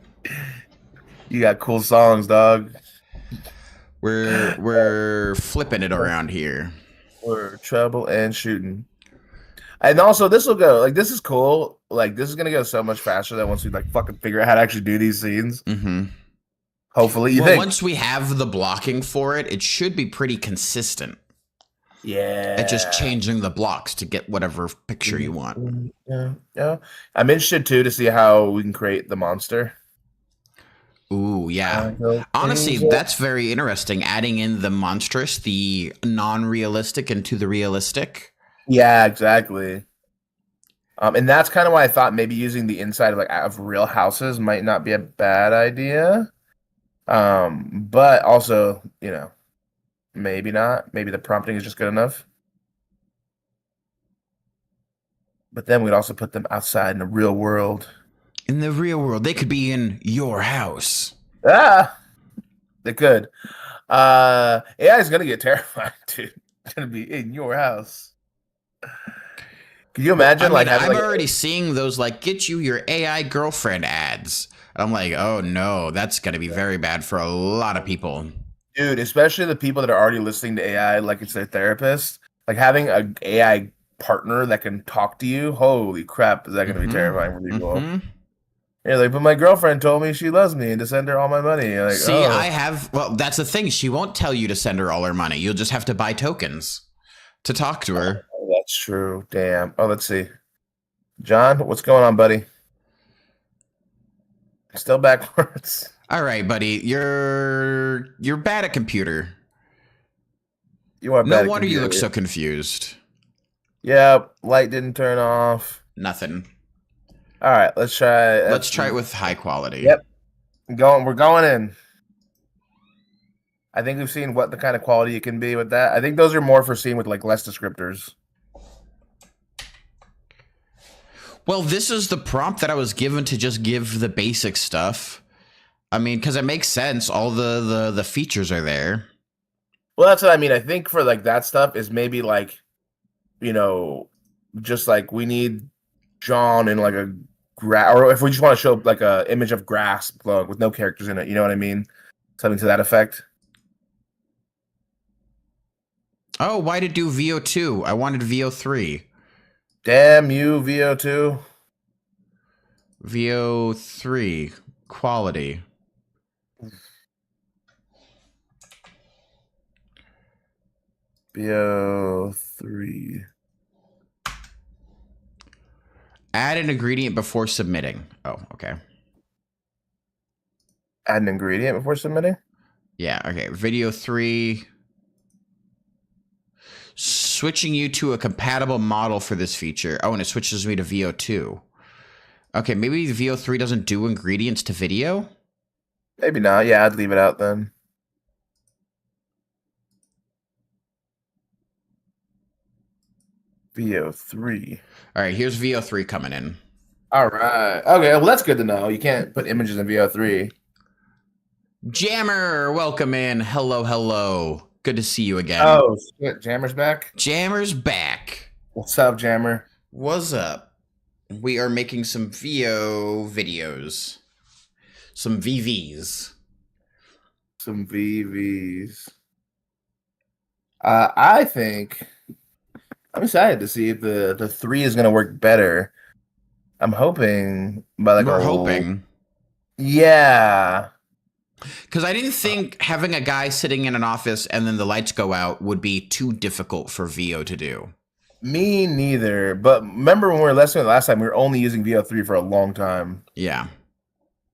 You got cool songs, dog. We're flipping it around here. We're trouble and shooting. And also, this will go, like, this is cool. Like, this is going to go so much faster than once we, like, fucking figure out how to actually do these scenes. Mm-hmm. Hopefully, you well, think. once we have the blocking for it, it should be pretty consistent. Yeah. At just changing the blocks to get whatever picture you want. Yeah. I'm interested, too, to see how we can create the monster. Ooh, yeah. Honestly, that's very interesting. Adding in the monstrous, the non-realistic into the realistic. Yeah, exactly. And that's kind of why I thought maybe using the inside of real houses might not be a bad idea. But also, maybe not. Maybe the prompting is just good enough. But then we'd also put them outside in the real world. In the real world, they could be in your house. Ah, they could. AI is gonna get terrified, dude. It's gonna be in your house. Can you imagine? I'm already seeing those get you your AI girlfriend ads. I'm like, oh no, that's gonna be very bad for a lot of people, dude. Especially the people that are already listening to AI like it's their therapist. Like having an AI partner that can talk to you. Holy crap, is that gonna be terrifying for people? Mm-hmm. Yeah, but my girlfriend told me she loves me and to send her all my money. Well, that's the thing. She won't tell you to send her all her money. You'll just have to buy tokens to talk to her. Oh, that's true. Damn. Oh, let's see. John, what's going on, buddy? Still backwards. All right, buddy. You're bad at computer. You are bad No wonder you look so confused. Yep. Light didn't turn off. Nothing. All right, let's try. Let's try it with high quality. Yep. We're going in. I think we've seen what the kind of quality it can be with that. I think those are more for seeing with less descriptors. Well, this is the prompt that I was given to just give the basic stuff. I mean, because it makes sense. All the features are there. Well, that's what I mean. I think for that stuff is maybe just we need John in a or if we just want to show a image of grass glowing with no characters in it, you know what I mean? Something to that effect. Oh, why did do VO2? I wanted VO3. Damn you, VO2. VO3 quality. VO3. Add an ingredient before submitting. Oh, okay. Add an ingredient before submitting? Yeah, okay. Video 3. Switching you to a compatible model for this feature. Oh, and it switches me to VO2. Okay, maybe the VO3 doesn't do ingredients to video? Maybe not. Yeah, I'd leave it out then. VO3. All right, here's VO3 coming in. All right. Okay, well, that's good to know. You can't put images in VO3. Jammer, welcome in. Hello, hello. Good to see you again. Oh, shit. Jammer's back? Jammer's back. What's up, Jammer? What's up? We are making some VO videos. Some VVs. Some VVs. I think I'm excited to see if the 3 is going to work better. I'm hoping by like We're hoping. Yeah. Because I didn't think having a guy sitting in an office and then the lights go out would be too difficult for VO to do. Me neither. But remember when we were listening last time, we were only using VO3 for a long time. Yeah.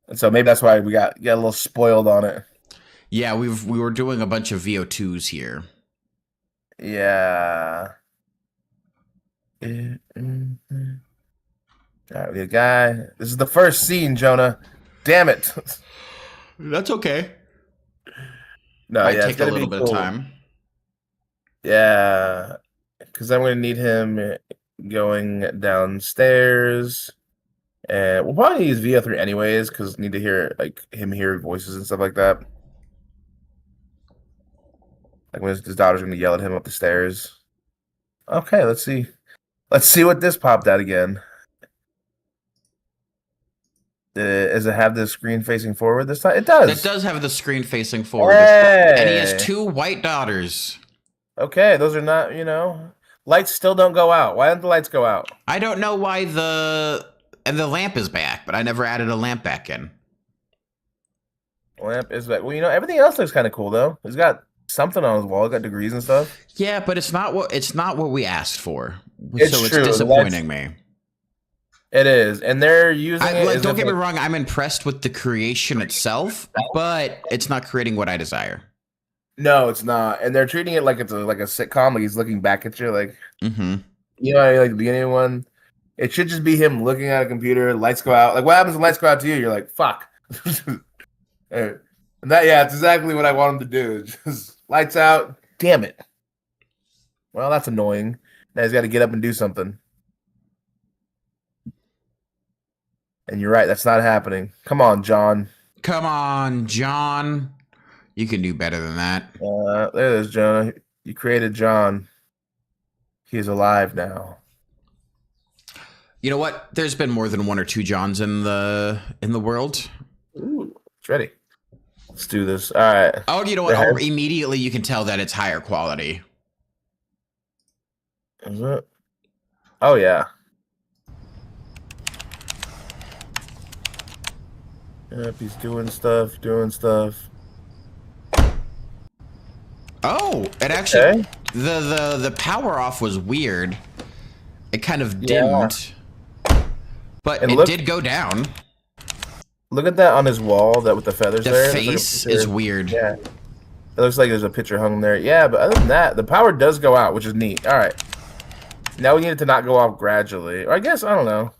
And so maybe that's why we got a little spoiled on it. Yeah, we were doing a bunch of VO2s here. Yeah. All right, we got a guy. This is the first scene, Jonah. Damn it. That's okay. No, Might yeah, take a little bit of time. Yeah, because I'm going to need him going downstairs. And we'll probably use VO3 anyways, because need to hear like him hear voices and stuff like that. Like when his daughter's going to yell at him up the stairs. Okay, let's see. Let's see what this popped out again. Does it have the screen facing forward this time? It does. It does have the screen facing forward. Hey! And he has 2 white daughters. Okay, those are not, lights still don't go out. Why don't the lights go out? I don't know why and the lamp is back, but I never added a lamp back in. Lamp is back. Well, everything else looks kind of cool though. He's got something on his wall. He's got degrees and stuff. Yeah, but it's not what we asked for. It's so true. It's disappointing me. It is, and they're using it. Don't get me wrong. I'm impressed with the creation itself, but it's not creating what I desire. No, it's not, and they're treating it like it's like a sitcom. Like he's looking back at you, like like the beginning one. It should just be him looking at a computer. Lights go out. Like what happens when lights go out to you? You're like, fuck. And it's exactly what I want him to do. Just lights out. Damn it. Well, that's annoying. Now he's got to get up and do something. And you're right, that's not happening. Come on, John. Come on, John. You can do better than that. There it is, Jonah. You created John. He is alive now. You know what? There's been more than 1 or 2 Johns in the world. Ooh, it's ready. Let's do this. All right. Oh, you know what? Oh, immediately you can tell that it's higher quality. Is it? Oh, yeah. Yep, he's doing stuff. Oh, it actually the power off was weird. It kind of dimmed, but it did go down. Look at that on his wall, that with the feathers there. The face is weird. Yeah, it looks like there's a picture hung there. Yeah, but other than that, the power does go out, which is neat. All right, now we need it to not go off gradually, or I guess I don't know.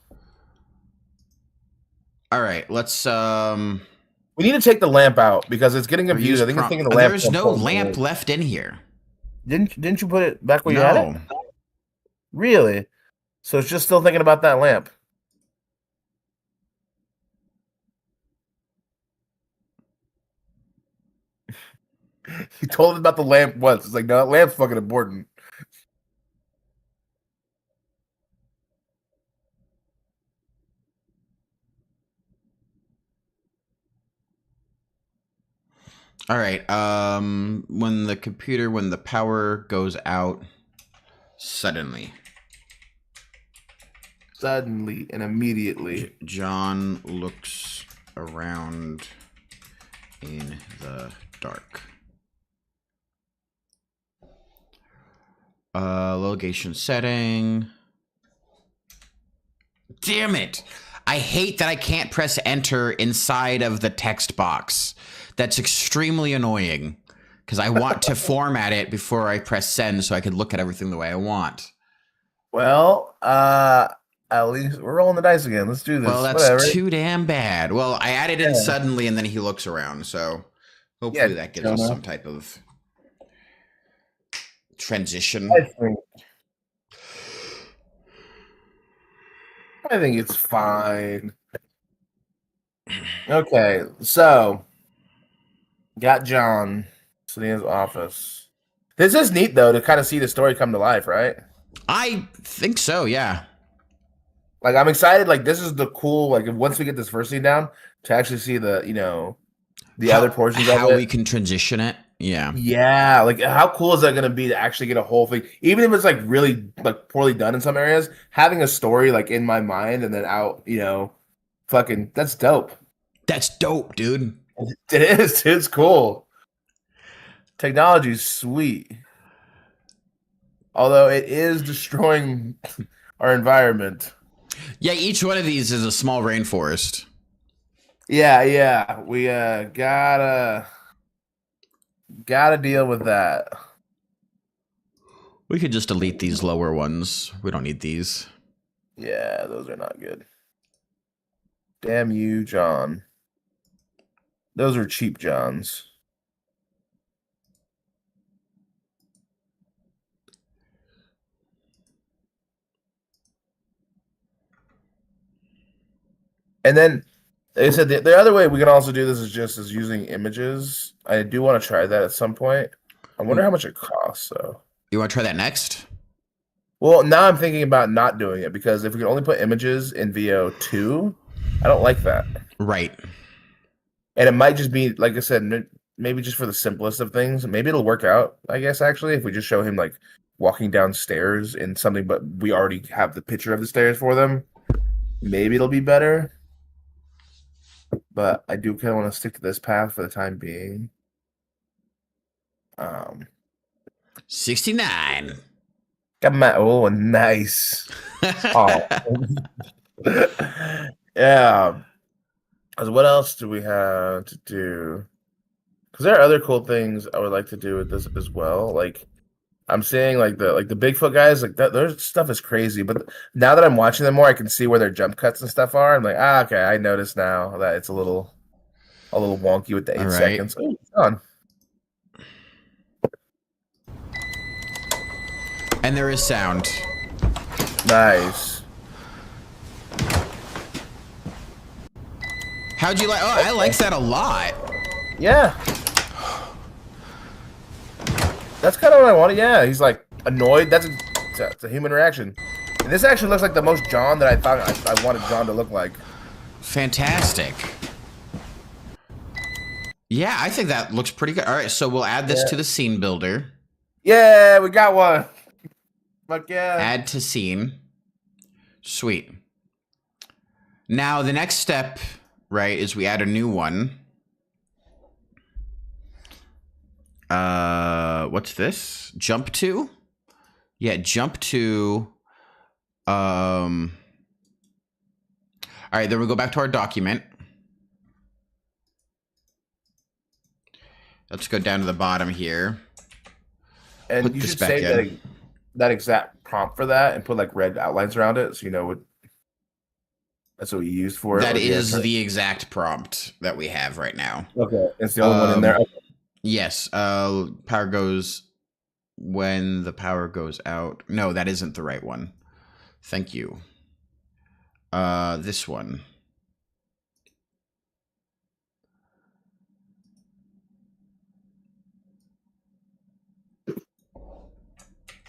All right, let's we need to take the lamp out because it's getting confused. I think it's thinking the lamp. There's no lamp left in here. Didn't you put it back where you had it? Really? So it's just still thinking about that lamp. He told him about the lamp once. It's like, no, that lamp's fucking important. All right. When the power goes out suddenly. suddenly and immediately. John looks around in the dark. Location setting. Damn it! I hate that I can't press enter inside of the text box. That's extremely annoying because I want to format it before I press send so I can look at everything the way I want. Well, at least we're rolling the dice again. Let's do this. Well, that's Whatever. too damn bad. Well, I added in suddenly and then he looks around, so hopefully that gives us some type of transition. I think it's fine. Okay, so got John sitting in his office. This is neat though to kind of see the story come to life, right? I think so, yeah. Like I'm excited. Like this is the cool. Like once we get this first scene down, to actually see the other portions of it. How we can transition it. Yeah. Yeah, like how cool is that going to be to actually get a whole thing, even if it's like really like poorly done in some areas? Having a story like in my mind and then out, fucking that's dope. That's dope, dude. It is. It's cool. Technology's sweet, although it is destroying our environment. Yeah, each one of these is a small rainforest. Yeah, we gotta deal with that. We could just delete these lower ones. We don't need these. Yeah, those are not good. Damn you, John. Those are cheap Johns. And then they said the other way we can also do this is just as using images. I do want to try that at some point. I wonder how much it costs. So you want to try that next? Well, now I'm thinking about not doing it because if we can only put images in VEO 2, I don't like that. Right. And it might just be, like I said, maybe just for the simplest of things. Maybe it'll work out, I guess, actually, if we just show him like walking downstairs in something, but we already have the picture of the stairs for them. Maybe it'll be better. But I do kind of want to stick to this path for the time being. 69. Got my nice. Oh. Yeah. Because what else do we have to do? Because there are other cool things I would like to do with this as well. Like I'm seeing like the Bigfoot guys, like that their stuff is crazy. But now that I'm watching them more, I can see where their jump cuts and stuff are. I'm like, okay, I notice now that it's a little wonky with the 8 seconds. Oh, it's on. And there is sound. Nice. How'd you like? Oh, I like that a lot. Yeah. That's kind of what I wanted. Yeah, he's like annoyed. That's a human reaction. And this actually looks like the most John that I thought I wanted John to look like. Fantastic. Yeah, I think that looks pretty good. All right, so we'll add this to the scene builder. Yeah, we got one. Fuck yeah. Add to scene. Sweet. Now the next step, right, is we add a new one. What's this? Jump to? Yeah, jump to. All right, then we go back to our document. Let's go down to the bottom here. And Put you this should back save that exact prompt for that and put like red outlines around it so you know what that's what you used for it. That is the exact prompt that we have right now. Okay. It's the only one in there. Okay. Yes. Power goes when the power goes out. No, that isn't the right one. Thank you. This one.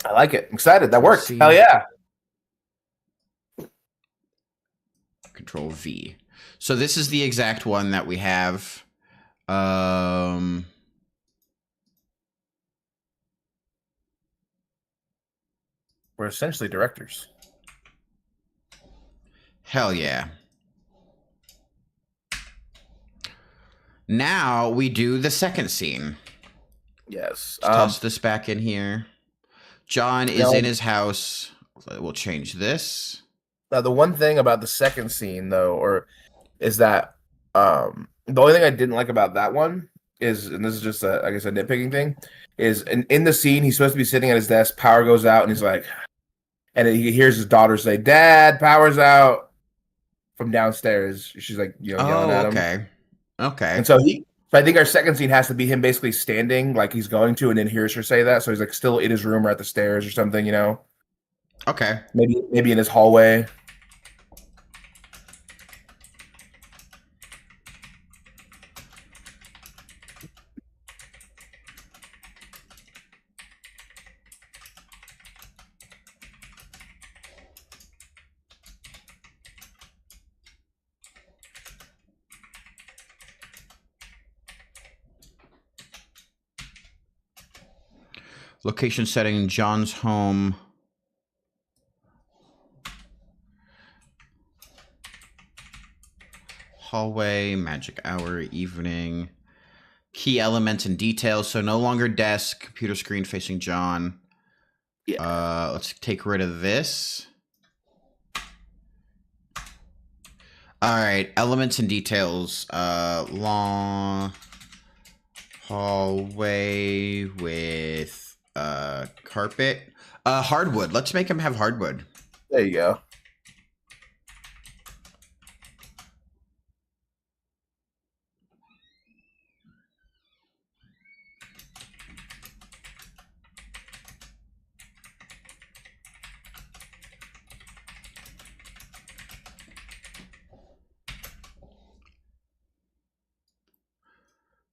I like it. I'm excited. That worked. See. Hell yeah. Control V. So this is the exact one that we have. We're essentially directors. Hell yeah. Now we do the second scene. Yes. Let's toss this back in here. John is in his house. We'll change this. Now, the one thing about the second scene, though, is that the only thing I didn't like about that one is, and this is just I guess a nitpicking thing, is in the scene he's supposed to be sitting at his desk. Power goes out, and he's like, and he hears his daughter say, "Dad, power's out," from downstairs. She's like, yelling at him. Okay. And so I think our second scene has to be him basically standing like he's going to, and then hears her say that. So he's like still in his room or at the stairs or something, Okay. Maybe in his hallway. Location setting, John's home. Hallway, magic hour, evening. Key elements and details. So no longer desk, computer screen facing John. Yeah. Let's take rid of this. All right, elements and details. Long hallway with carpet. Hardwood. Let's make him have hardwood. There you go.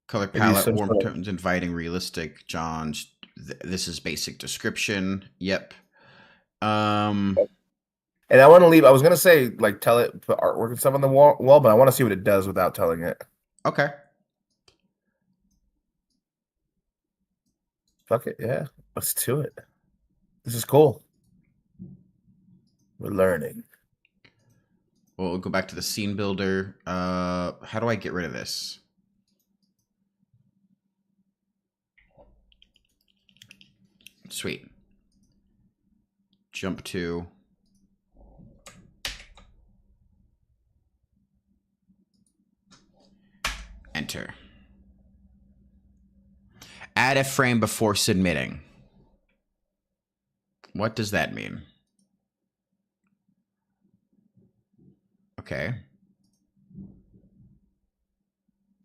Color palette, warm tones, inviting, realistic. John's. This is basic description. Yep. And I want to leave. I was gonna say like tell it, put artwork and stuff on the wall, but I want to see what it does without telling it. Okay. Fuck it, yeah. Let's do it. This is cool. We're learning. We'll go back to the scene builder. How do I get rid of this? Sweet. Jump to enter. Add a frame before submitting. What does that mean? Okay.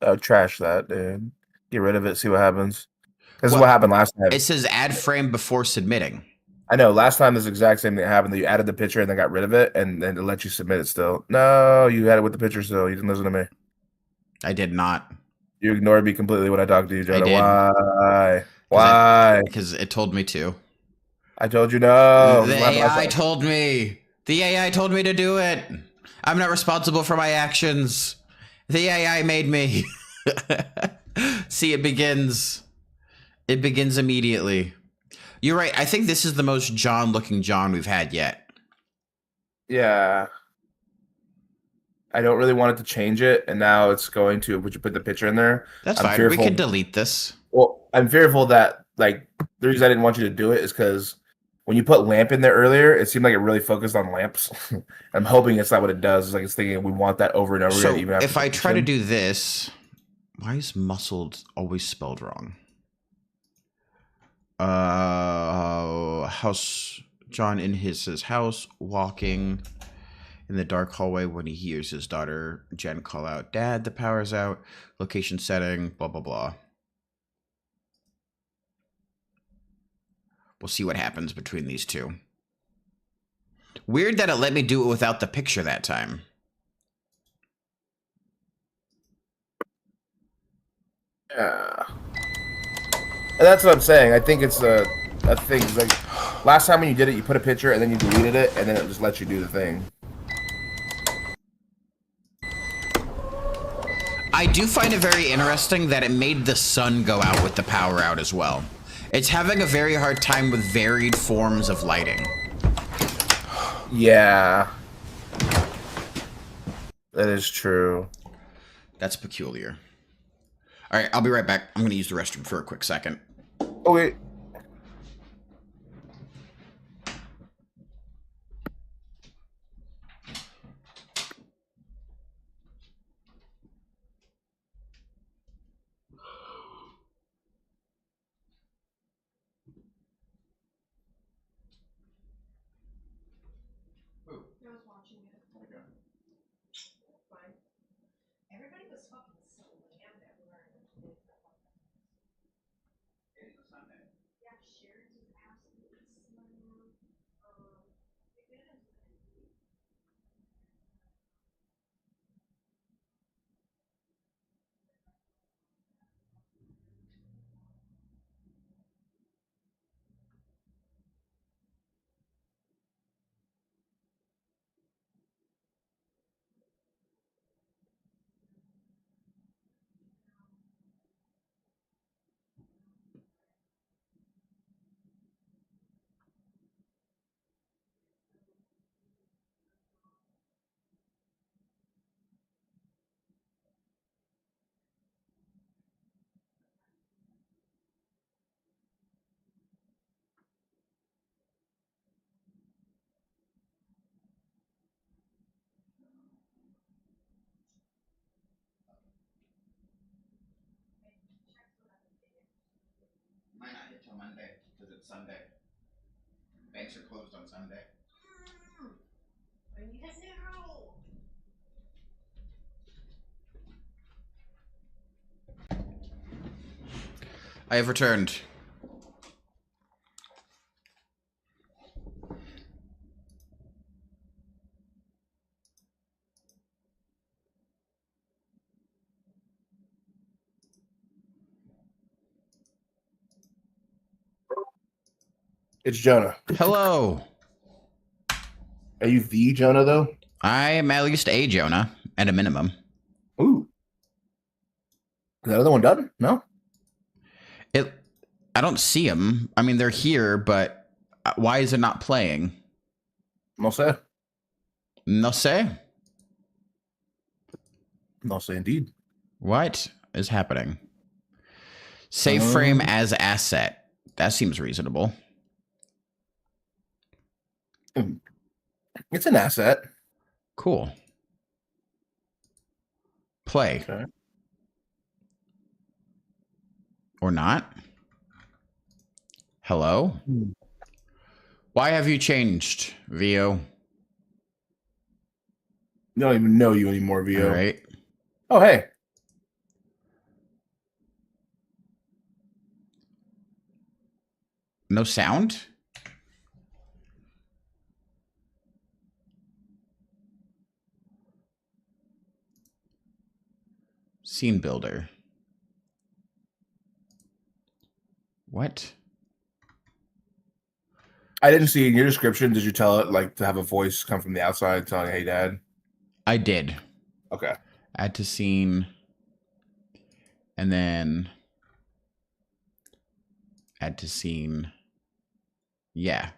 Oh, trash that, dude. Get rid of it, see what happens. This is what happened last time. It says add frame before submitting. I know. Last time this exact same thing happened. That you added the picture and then got rid of it, and then it let you submit it still. No, you had it with the picture still. You didn't listen to me. I did not. You ignored me completely when I talked to you, Jonah. I did. Why? Why? Because it told me to. I told you no. The AI told me. The AI told me to do it. I'm not responsible for my actions. The AI made me. See, it begins. It begins immediately. You're right. I think this is the most John-looking John we've had yet. Yeah. I don't really want it to change it, and now it's going to. Would you put the picture in there? That's fine. We can delete this. Well, I'm fearful that, like, the reason I didn't want you to do it is because when you put lamp in there earlier, it seemed like it really focused on lamps. I'm hoping it's not what it does. It's like it's thinking we want that over and over again. Even if I try to do this, why is muscled always spelled wrong? House John in his house, walking in the dark hallway when he hears his daughter Jen call out, "Dad, the power's out." Location setting, blah blah blah. We'll see what happens between these two. Weird that it let me do it without the picture that time. Yeah. And that's what I'm saying. I think it's a thing. It's like last time when you did it, you put a picture and then you deleted it, and then it just lets you do the thing. I do find it very interesting that it made the sun go out with the power out as well. It's having a very hard time with varied forms of lighting. Yeah. That is true. That's peculiar. All right, I'll be right back. I'm going to use the restroom for a quick second. Oh, wait. Might not hit till Monday because it's Sunday. Banks are closed on Sunday. I have returned. It's Jonah. Hello. Are you the Jonah, though? I am at least a Jonah at a minimum. Ooh. Is that other one done? No? I don't see them. I mean, they're here, but why is it not playing? No sé. No sé. No sé, indeed. What is happening? Save frame as asset. That seems reasonable. It's an asset. Cool. Play. Okay. Or not? Hello? Why have you changed, VEO? I don't even know you anymore, VO. All right. Oh, hey. No sound? Scene builder. What? I didn't see in your description. Did you tell it like to have a voice come from the outside telling, "Hey, Dad"? I did. Okay. Add to scene. And then add to scene. Yeah.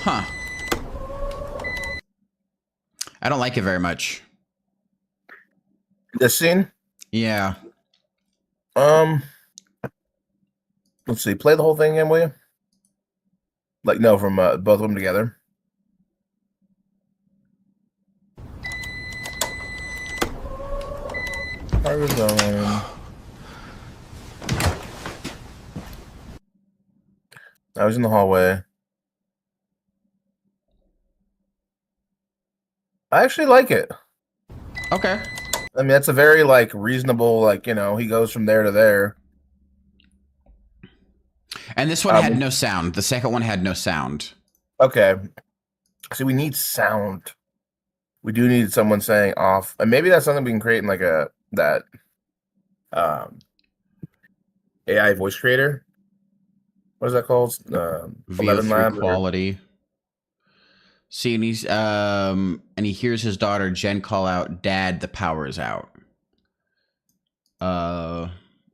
Huh. I don't like it very much. This scene. Yeah. Let's see. Play the whole thing again, will you? Like, no, from both of them together. Cargo zone. I was in the hallway. I actually like it. Okay. I mean, that's a very like reasonable, like, you know, he goes from there to there. And this one had no sound. The second one had no sound. Okay. See, we need sound. We do need someone saying off, and maybe that's something we can create in like that AI voice creator. What is that called? VEO 11 3 Lab. quality. See, and he hears his daughter Jen call out, "Dad, the power's out."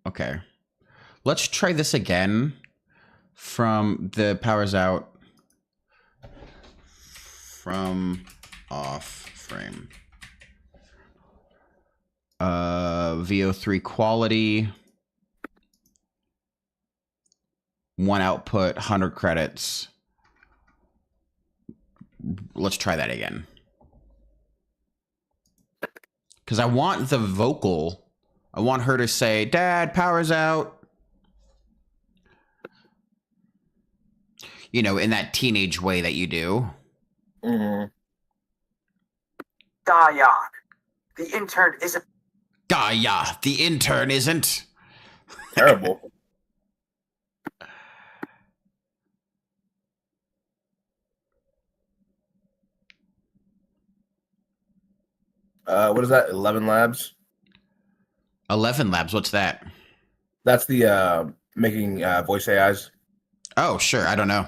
Okay. Let's try this again from the power's out from off frame. VO3 quality. 1 output, 100 credits. Let's try that again. Because I want the vocal. I want her to say, "Dad, power's out." You know, in that teenage way that you do. Mm-hmm. Dayak, the intern isn't. Gaia, the intern isn't. Terrible. What is that? 11 Labs. 11 Labs, what's that? That's the making voice AIs. Oh, sure, I don't know.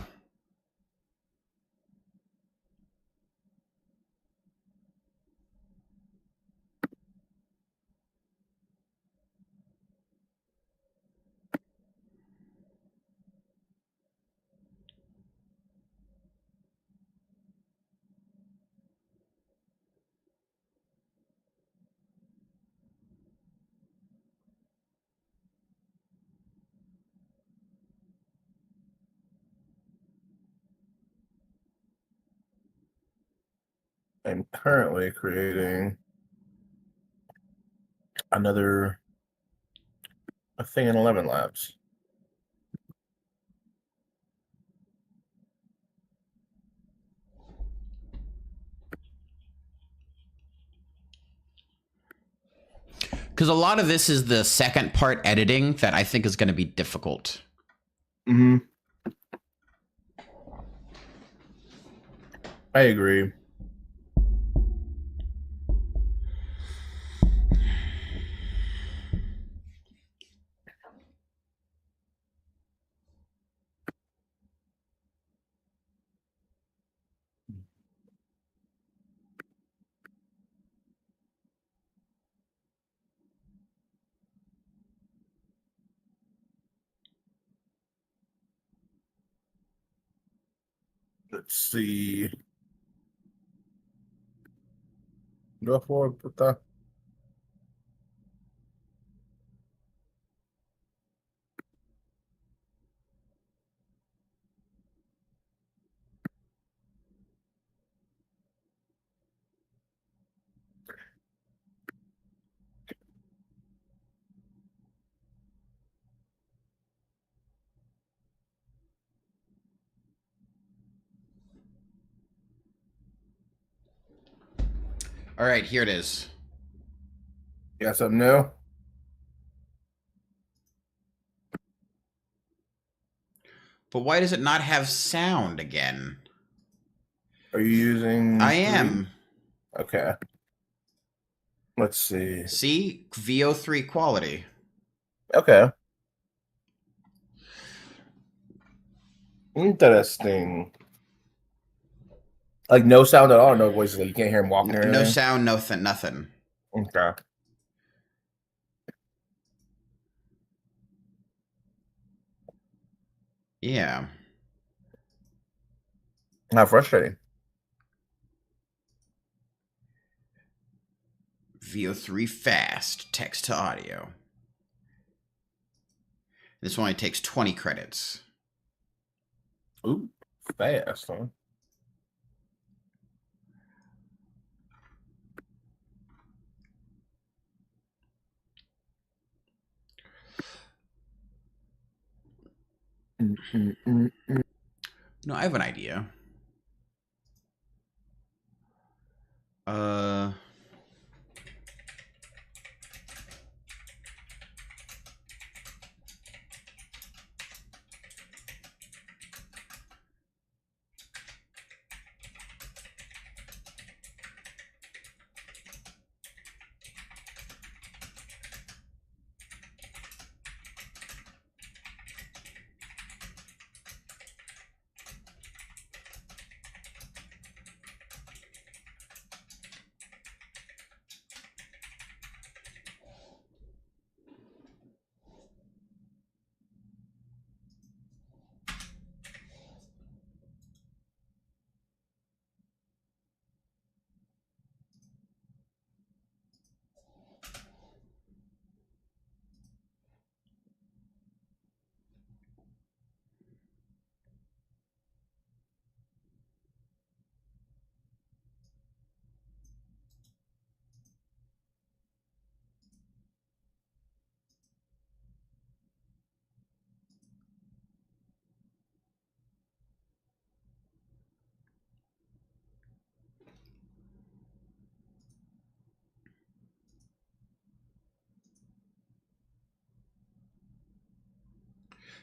I'm currently creating a thing in 11 Labs. Because a lot of this is the second part editing that I think is going to be difficult. Mm-hmm. I agree. Let's see. Do I forward put that? All right, here it is. You got something new? But why does it not have sound again? Are you using? I am. Okay. Let's see. See? VO3 quality. Okay. Interesting. Like no sound at all, no voices. Like you can't hear him walking or anything. No sound, nothing. Okay. Yeah. How frustrating. VO3 fast, text to audio. This one only takes 20 credits. Ooh, fast, huh? No, I have an idea.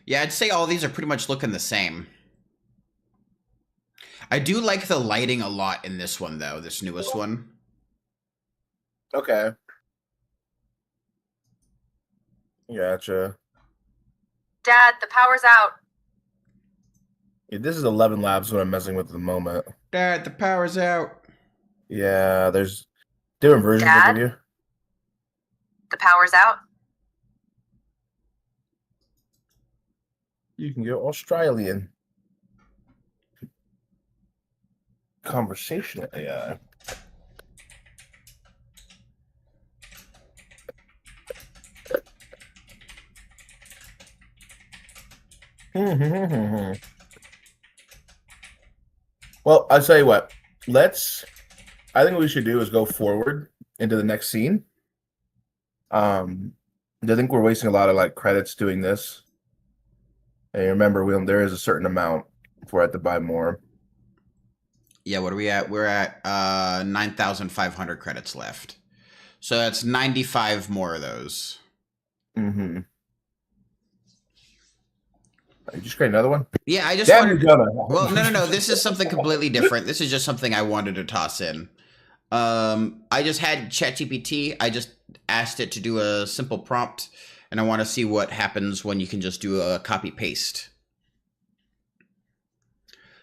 Yeah, I'd say all these are pretty much looking the same. I do like the lighting a lot in this one, though, this newest one. Okay. Gotcha. Dad, the power's out. Yeah, this is 11 Labs what I'm messing with at the moment. Dad, the power's out. Yeah, there's different versions they Dad? give you. The power's out. You can go Australian. Conversational AI. Well, I'll tell you what. I think what we should do is go forward into the next scene. I think we're wasting a lot of like credits doing this. And remember, there is a certain amount for it to buy more. Yeah, what are we at? We're at 9,500 credits left. So that's 95 more of those. Mm-hmm. You just create another one? Yeah, I just Damn, wanted... you're gonna. Well, no. This is something completely different. This is just something I wanted to toss in. I just had ChatGPT. I just asked it to do a simple prompt, and I want to see what happens when you can just do a copy-paste.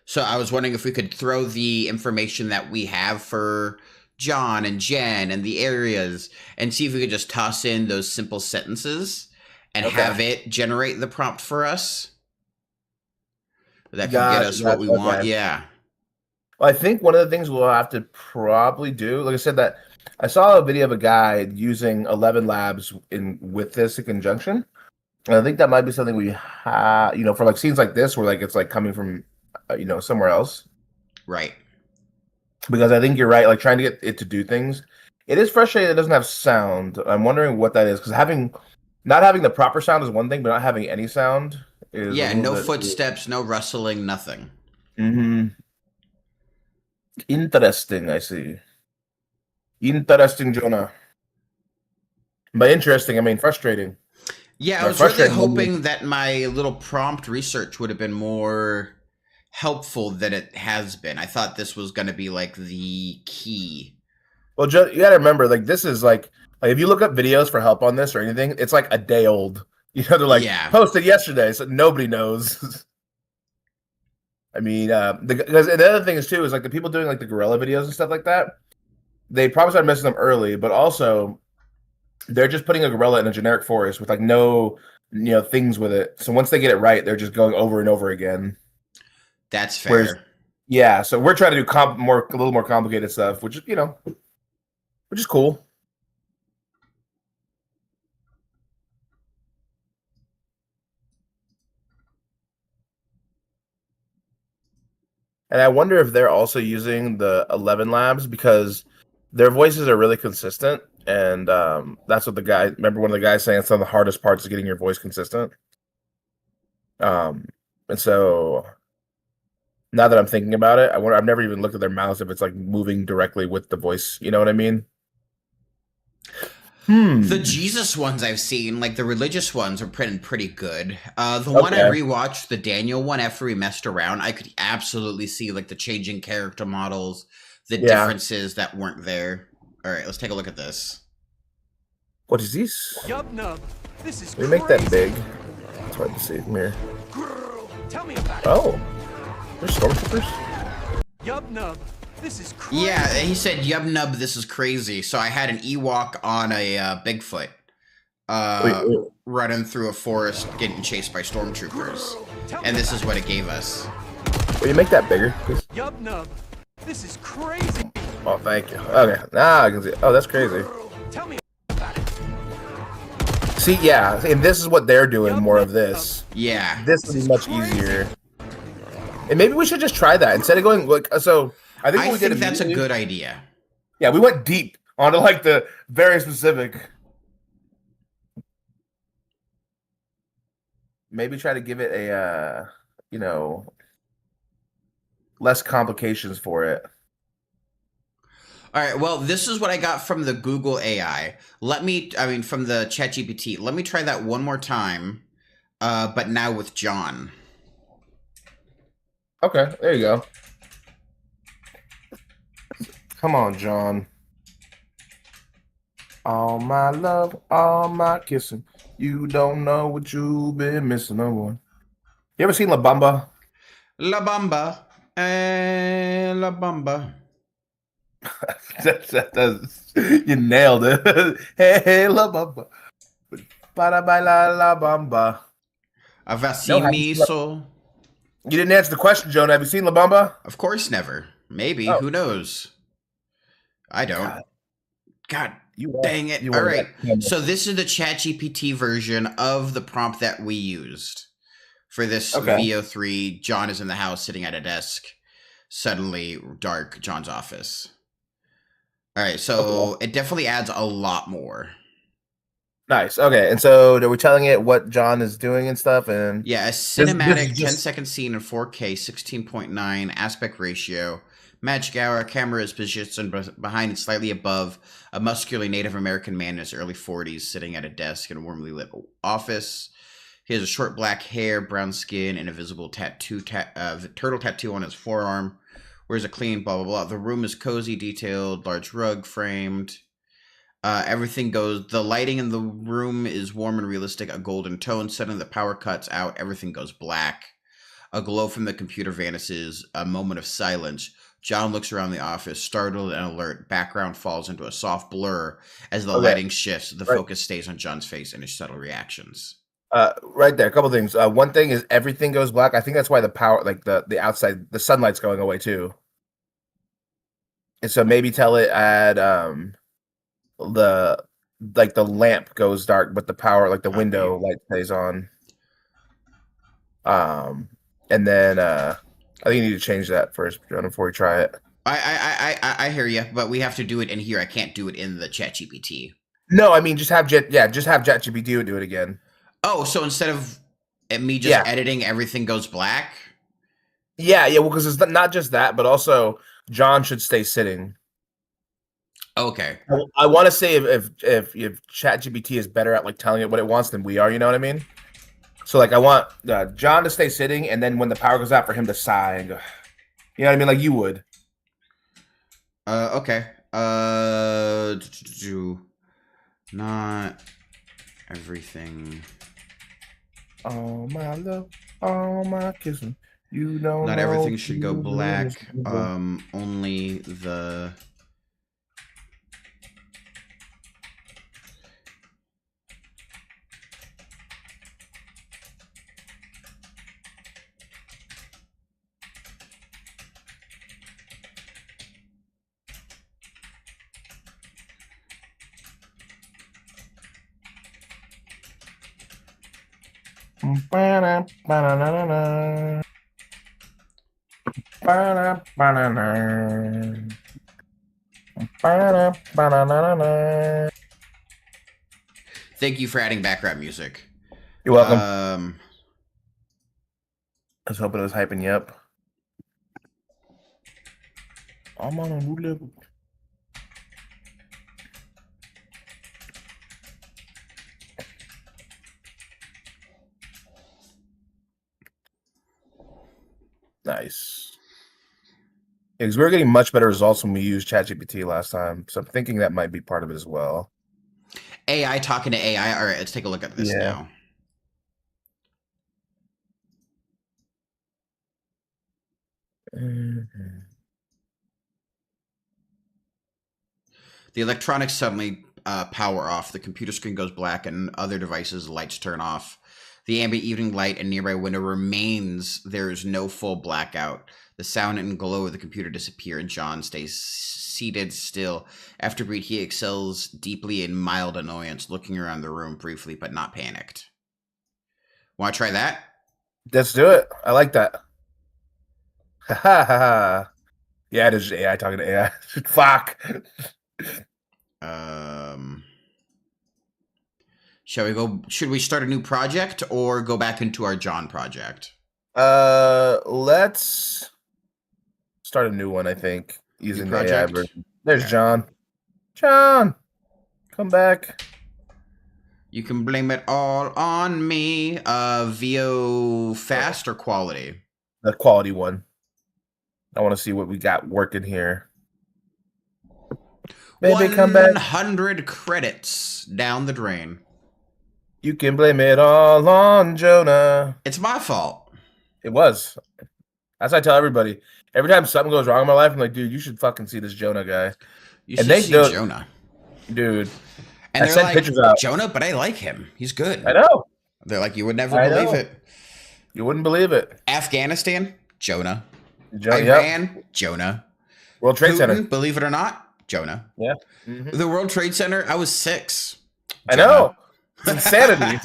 So I was wondering if we could throw the information that we have for John and Jen and the areas and see if we could just toss in those simple sentences and have it generate the prompt for us. That could get us what we want. Yeah. Well, I think one of the things we'll have to probably do, like I said, that I saw a video of a guy using 11 Labs with this in conjunction. And I think that might be something we have, for like scenes like this where like it's like coming from, somewhere else. Right. Because I think you're right. Like trying to get it to do things, it is frustrating. It doesn't have sound. I'm wondering what that is because not having the proper sound is one thing, but not having any sound is no footsteps, no rustling, nothing. Mm-hmm. Interesting. I see. Interesting, Jonah. By interesting, I mean frustrating. Yeah, I was really hoping that my little prompt research would have been more helpful than it has been. I thought this was going to be like the key. Well, you got to remember, like this is like if you look up videos for help on this or anything, it's like a day old. They're like posted yesterday, so nobody knows. I mean, because the other thing is too is like the people doing like the gorilla videos and stuff like that. They probably started messing them early, but also they're just putting a gorilla in a generic forest with like no, things with it. So once they get it right, they're just going over and over again. That's fair. So we're trying to do a little more complicated stuff, which is which is cool. And I wonder if they're also using the 11 Labs because their voices are really consistent. And that's what remember one of the guys saying it's one of the hardest parts is getting your voice consistent. And so now that I'm thinking about it, I've never even looked at their mouths if it's like moving directly with the voice. You know what I mean? The Jesus ones I've seen, like the religious ones, are pretty good. The one I rewatched, the Daniel one, after we messed around, I could absolutely see like the changing character models, the differences that weren't there. All right, let's take a look at this. What is this? Yub-nub, this is we make that big. It's hard to see from here. Tell me about it. Oh, there's stormtroopers. Yub-nub, this is crazy. Yeah, he said, "Yub-nub, this is crazy." So I had an Ewok on a Bigfoot, running through a forest, getting chased by stormtroopers, and this is what it gave us. Will you make that bigger, please? Yub-nub, this is crazy. Oh, thank you. Okay, now I can see. Oh, that's crazy. Tell me about it. See, yeah, and this is what they're doing. More of this. Yeah, this is much easier. And maybe we should just try that instead of going like so. I think that's a good idea. Yeah, we went deep onto like the very specific. Maybe try to give it a less complications for it. All right, well, this is what I got from the Google AI. From the ChatGPT. Let me try that one more time. but now with John. Okay, there you go. Come on, John. All my love, all my kissing. You don't know what you've been missing, no one. You ever seen La Bamba? La Bamba. La Bamba. You nailed it. Hey, La Bamba. Para bailar La Bamba. No, have you, Avasimiso. you didn't answer the question, Jonah. Have you seen La Bamba? Of course, never. Maybe. Oh. Who knows? I don't. God You are, dang it. you All are right. that- So this is the ChatGPT version of the prompt that we used for this Okay. VO3. John is in the house sitting at a desk. Suddenly dark, John's office. All right. So it definitely adds a lot more. Nice. Okay. And so we're telling it what John is doing and stuff. And Yeah, a this cinematic is just- 10-second scene in 4K, 16.9 aspect ratio. Magic hour, camera is positioned behind and slightly above a muscular Native American man in his early 40s sitting at a desk in a warmly lit office. He has a short black hair, brown skin, and a visible turtle tattoo on his forearm. Wears a clean blah, blah, blah. The room is cozy, detailed, large rug framed. Everything goes, the lighting in the room is warm and realistic, a golden tone. Suddenly the power cuts out, everything goes black. A glow from the computer vanishes, a moment of silence. John looks around the office, startled and alert. Background falls into a soft blur as the lighting shifts. The focus stays on John's face and his subtle reactions. Right there, a couple things. One thing is everything goes black. I think that's why the power, like the outside, the sunlight's going away too. And so maybe tell it add the lamp goes dark, but the power, like the window light stays on. And then I think you need to change that first, Jonah, before we try it. I hear you, but we have to do it in here. I can't do it in the ChatGPT. No, I mean just have ChatGPT do it again. Oh, so instead of me just editing, everything goes black? Yeah, well, because it's not just that, but also John should stay sitting. Okay. I want to say if ChatGPT is better at like telling it what it wants than we are, you know what I mean? So like I want John to stay sitting, and then when the power goes out, for him to sigh and go, you know what I mean, like you would. Okay. Not everything. Oh my love, oh my kissing. You don't. Not know everything should go you black. really- Only the. Ba-da-ba-da-da-da. Ba-da-ba-da-da. Ba-da-ba-da-da-da. Thank you for adding background music. You're welcome. I was hoping it was hyping you up. I'm on a new level. Nice. Because we were getting much better results when we used ChatGPT last time, so I'm thinking that might be part of it as well. AI talking to AI. All right, let's take a look at this now. Mm-hmm. The electronics suddenly power off. The computer screen goes black, and other devices' lights turn off. The ambient evening light and nearby window remains. There is no full blackout. The sound and glow of the computer disappear, and John stays seated still. After a beat, he exhales deeply in mild annoyance, looking around the room briefly, but not panicked. Want to try that? Let's do it. I like that. Ha ha ha. Yeah, it is AI talking to AI. Fuck. Shall we go? Should we start a new project or go back into our John project? Let's start a new one, I think, using the AI project? version. There's Okay. John. John, come back. You can blame it all on me. VO fast or quality? The quality one. I want to see what we got working here. Maybe come back. 100 credits down the drain. You can blame it all on Jonah. It's my fault. It was. That's what I tell everybody. Every time something goes wrong in my life, I'm like, dude, you should fucking see this Jonah guy. You And should they see do- Jonah. Dude. And I they're sent like, pictures out. Jonah, but I like him. He's good. I know. They're like, you would never I believe know. it. You wouldn't believe it. Afghanistan, Jonah. Jonah, Iran, Jonah. World Trade Putin, Center. believe it or not, Jonah. Yeah. Mhm. The World Trade Center, I was 6. I know. It's insanity.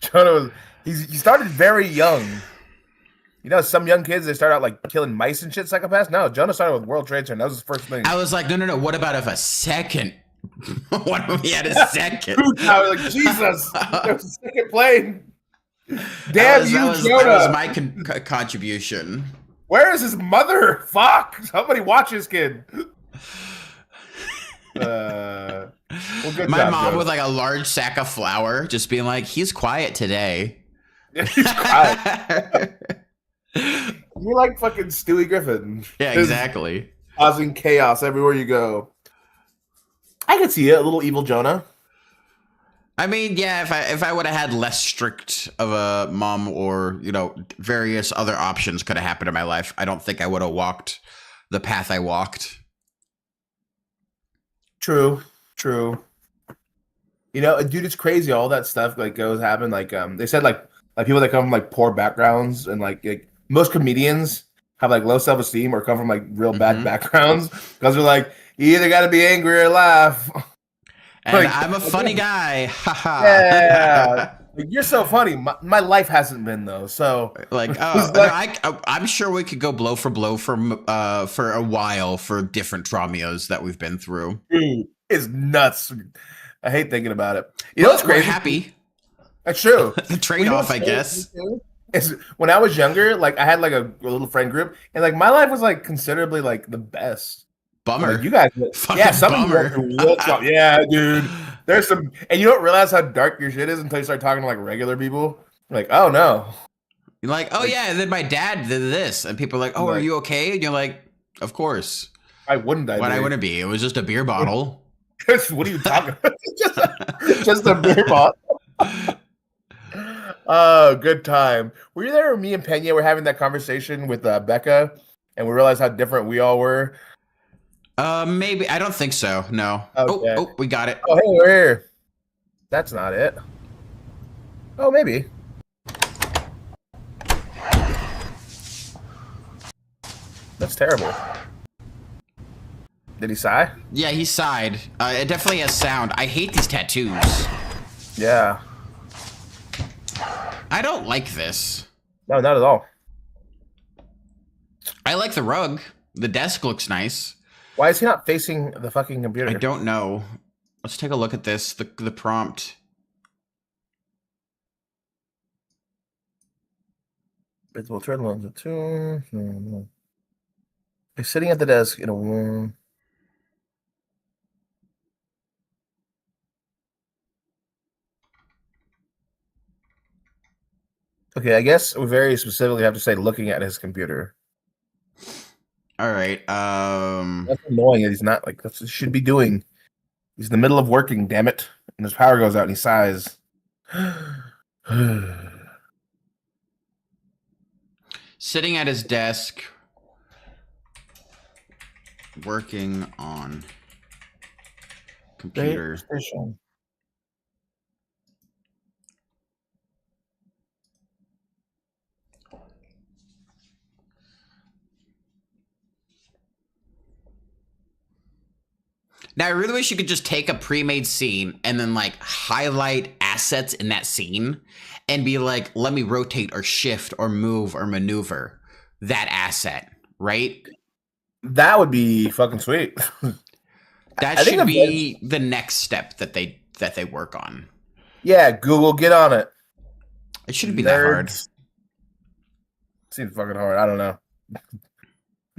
Jonah was, he started very young. You know, some young kids, they start out like killing mice and shit, psychopaths. No, Jonah started with World Trade Center. That was his first thing. I was like, no. What about if a second? What if he had a second? I was like, Jesus, there was a second plane. That Damn was- you, that was, Jonah. That was my contribution. Where is his mother? Fuck. Somebody watch this kid. Well, good My job, mom Jonah. with like a large sack of flour, just being like, he's quiet today. He's quiet. You're like fucking Stewie Griffin. Yeah, Just exactly. causing chaos everywhere you go. I could see it, a little evil Jonah. I mean, yeah, if I would have had less strict of a mom, or various other options could have happened in my life, I don't think I would have walked the path I walked. True. You know, dude, it's crazy. All that stuff like happen. Like, they said like people that come from like poor backgrounds and like most comedians have like low self-esteem or come from like real bad backgrounds because they're like, you either got to be angry or laugh. And Like, I'm a funny guy. Haha. Yeah, like, you're so funny. My life hasn't been though. So Like, It's no, like- I'm sure we could go blow for blow for a while for different traumas that we've been through. dude, it's nuts. I hate thinking about it. You know what's We're crazy? happy. That's true. The trade-off, I guess. Is when I was younger, like I had like a little friend group, and like my life was like considerably like the best. Bummer. Like, you guys, Fucking yeah, some of you bummer. guys are real tough. Yeah, dude. There's some, and you don't realize how dark your shit is until you start talking to like regular people. You're like, oh no. You're like, oh yeah, and then my dad did this, and people are like, oh, are Like- you okay? And you're like, of course. Why wouldn't I? Why be? wouldn't it be? It was just a beer bottle. What are you talking about? just a beer bottle. Oh, good time. Were you there when me and Pena were having that conversation with Becca, and we realized how different we all were? Maybe. I don't think so. No. Okay. Oh, we got it. Oh, hey, we're here. That's not it. Oh, maybe. That's terrible. Did he sigh? Yeah, he sighed. It definitely has sound. I hate these tattoos. Yeah. I don't like this. No, not at all. I like the rug. The desk looks nice. Why is he not facing the fucking computer? I don't know. Let's take a look at this. The prompt. Visible thread lines of two. He's sitting at the desk in a warm. Okay, I guess we very specifically have to say looking at his computer. All right. That's annoying. He's not like that's what he should be doing. He's in the middle of working, damn it. And his power goes out and he sighs. Sitting at his desk, working on computer. Station. Now, I really wish you could just take a pre-made scene and then like highlight assets in that scene and be like, let me rotate or shift or move or maneuver that asset, right? That would be fucking sweet. That I think should I'm be the next step that they work on. Yeah, Google, get on it. It shouldn't be that hard. Nerds. Seems fucking hard. I don't know.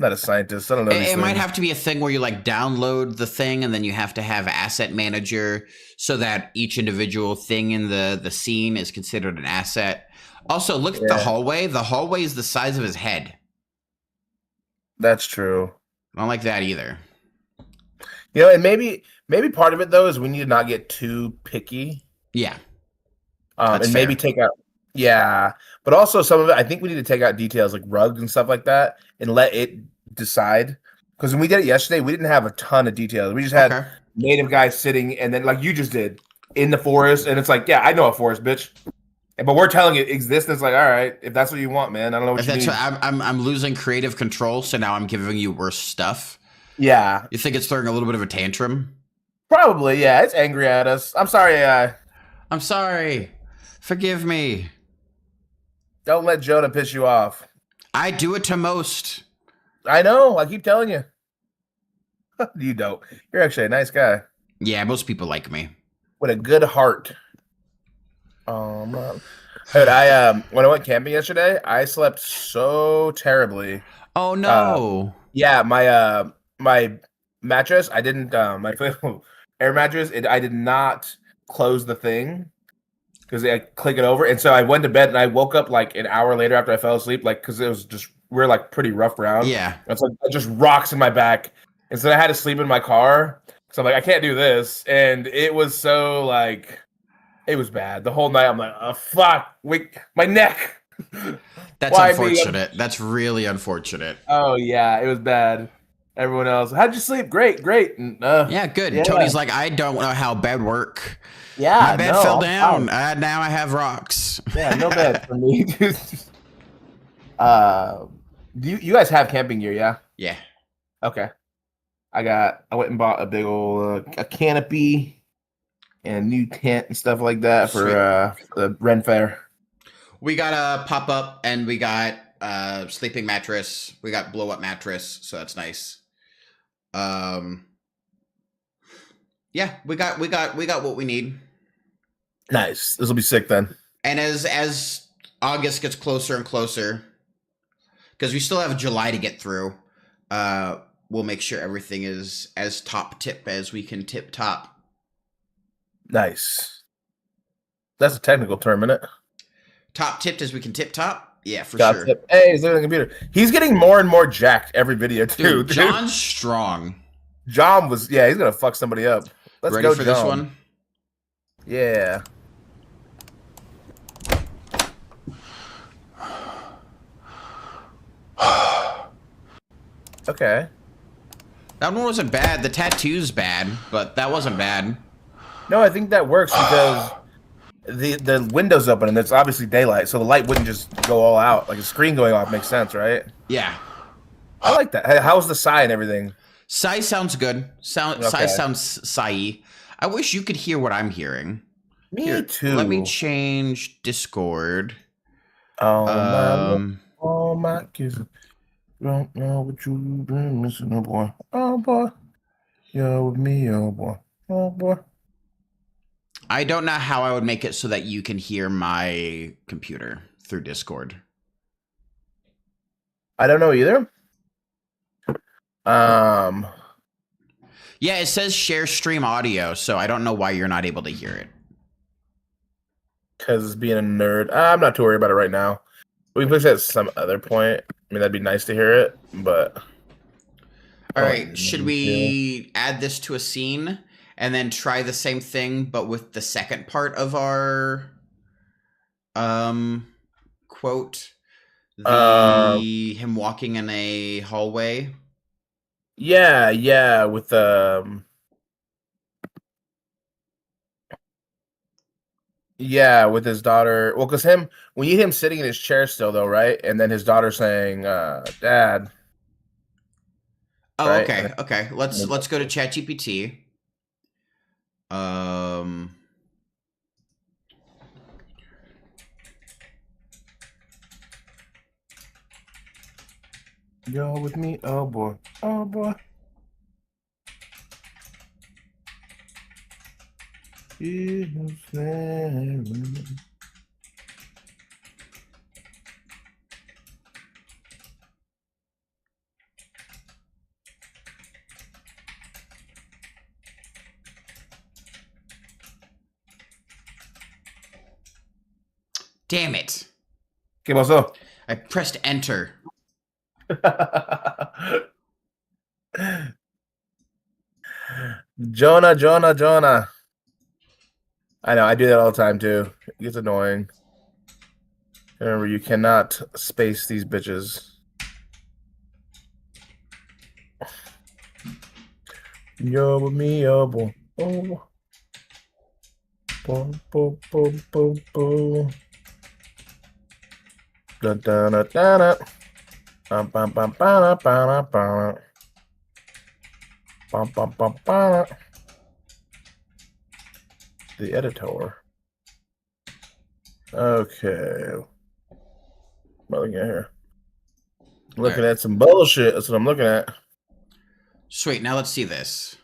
not a scientist. I don't know these It might things. have to be a thing where you like download the thing and then you have to have asset manager so that each individual thing in the scene is considered an asset. Also, look at the Yeah. hallway. The hallway is the size of his head. That's true. I don't like that either. You know, and maybe part of it though is we need to not get too picky. Yeah. That's And maybe fair. take out, yeah, but also some of it, I think we need to take out details like rugs and stuff like that and let it decide. Because when we did it yesterday, we didn't have a ton of details. We just had Okay. native guys sitting, and then like you just did in the forest, and it's like, yeah, I know a forest, bitch. But we're telling it exists. And it's like, all right, if that's what you want, man, I don't know what If you that's need. what, I'm losing creative control, so now I'm giving you worse stuff. Yeah, You think it's throwing a little bit of a tantrum? probably. Yeah, it's angry at us. I'm sorry, AI. I'm sorry. Forgive me. Don't let Jonah piss you off. I do it to most. I know. I keep telling you. You don't. You're actually a nice guy Yeah, most people like me. with a good heart. Dude, I when I went camping yesterday, I slept so terribly. Oh no. Yeah, my mattress, I didn't my air mattress, I did not close the thing because I click it over, and so I went to bed and I woke up like an hour later after I fell asleep, like because it was just we're like pretty rough ground. Yeah. It's like it just rocks in my back, and so I had to sleep in my car. So I'm like, I can't do this, and it was so like. It was bad. The whole night I'm like, oh fuck, wait, my neck. That's Why me? unfortunate. That's really unfortunate. Oh yeah, it was bad. Everyone else, how'd you sleep? Great, great. And, Yeah, good. yeah. Tony's like, I don't know how bed work. Yeah, My bed no, fell I'm down. fine. Now I have rocks. Yeah, no bed for me. Do you guys have camping gear? Yeah. Yeah. Okay. I went and bought a big old a canopy and a new tent and stuff like that for the Ren Fair. We got a pop up and we got sleeping mattress. We got blow up mattress, so that's nice. Yeah, we got what we need. Nice. This will be sick then. And as August gets closer and closer, because we still have July to get through, we'll make sure everything is as top tip as we can tip top. Nice. That's a technical term, isn't it? Top tipped as we can tip top? Yeah, for Got sure. tip. Hey, he's looking at the computer. He's getting more and more jacked every video too. Dude, John's strong. John was he's gonna fuck somebody up. Let's Ready go, for John. this one? Yeah. Okay. That one wasn't bad. The tattoo's bad, but that wasn't bad. No, I think that works because the window's open and it's obviously daylight, so the light wouldn't just go all out. Like a screen going off makes sense, right? Yeah. I like that. Hey, how's the sigh and everything? Sai sounds good. Sai Okay. sounds Sai. I wish you could hear what I'm hearing. Me Here, too. Let me change Discord. Oh my kisses. Don't know what you've been missing, oh boy. Oh boy. You're with me, oh boy. Oh boy. I don't know how I would make it so that you can hear my computer through Discord. I don't know either. Yeah, it says share stream audio, so I don't know why you're not able to hear it. Because being a nerd, I'm not too worried about it right now. We can push that at some other point. I mean, that'd be nice to hear it, but. All right, should we add this to a scene and then try the same thing, but with the second part of our quote? Him walking in a hallway. Yeah, with yeah, with his daughter. Well, because we need him sitting in his chair still, though, right? And then his daughter saying, "Dad." Oh, Right. okay. Let's go to ChatGPT. You're with me, oh boy, oh boy. Damn it. ¿Qué pasó? I pressed enter. Jonah. I know, I do that all the time too. It gets annoying. Remember, you cannot space these bitches. Yo, me, yo, boy. Oh. Boom, boom, boom, boom, boom. Dun, dun, dun, dun, dun. Bum, bum, bum, bum, bum, bum. Bum, bum, bum, bum. The editor. Okay. What am I looking at here? Looking at some bullshit. That's what I'm looking at. Sweet, now let's see this.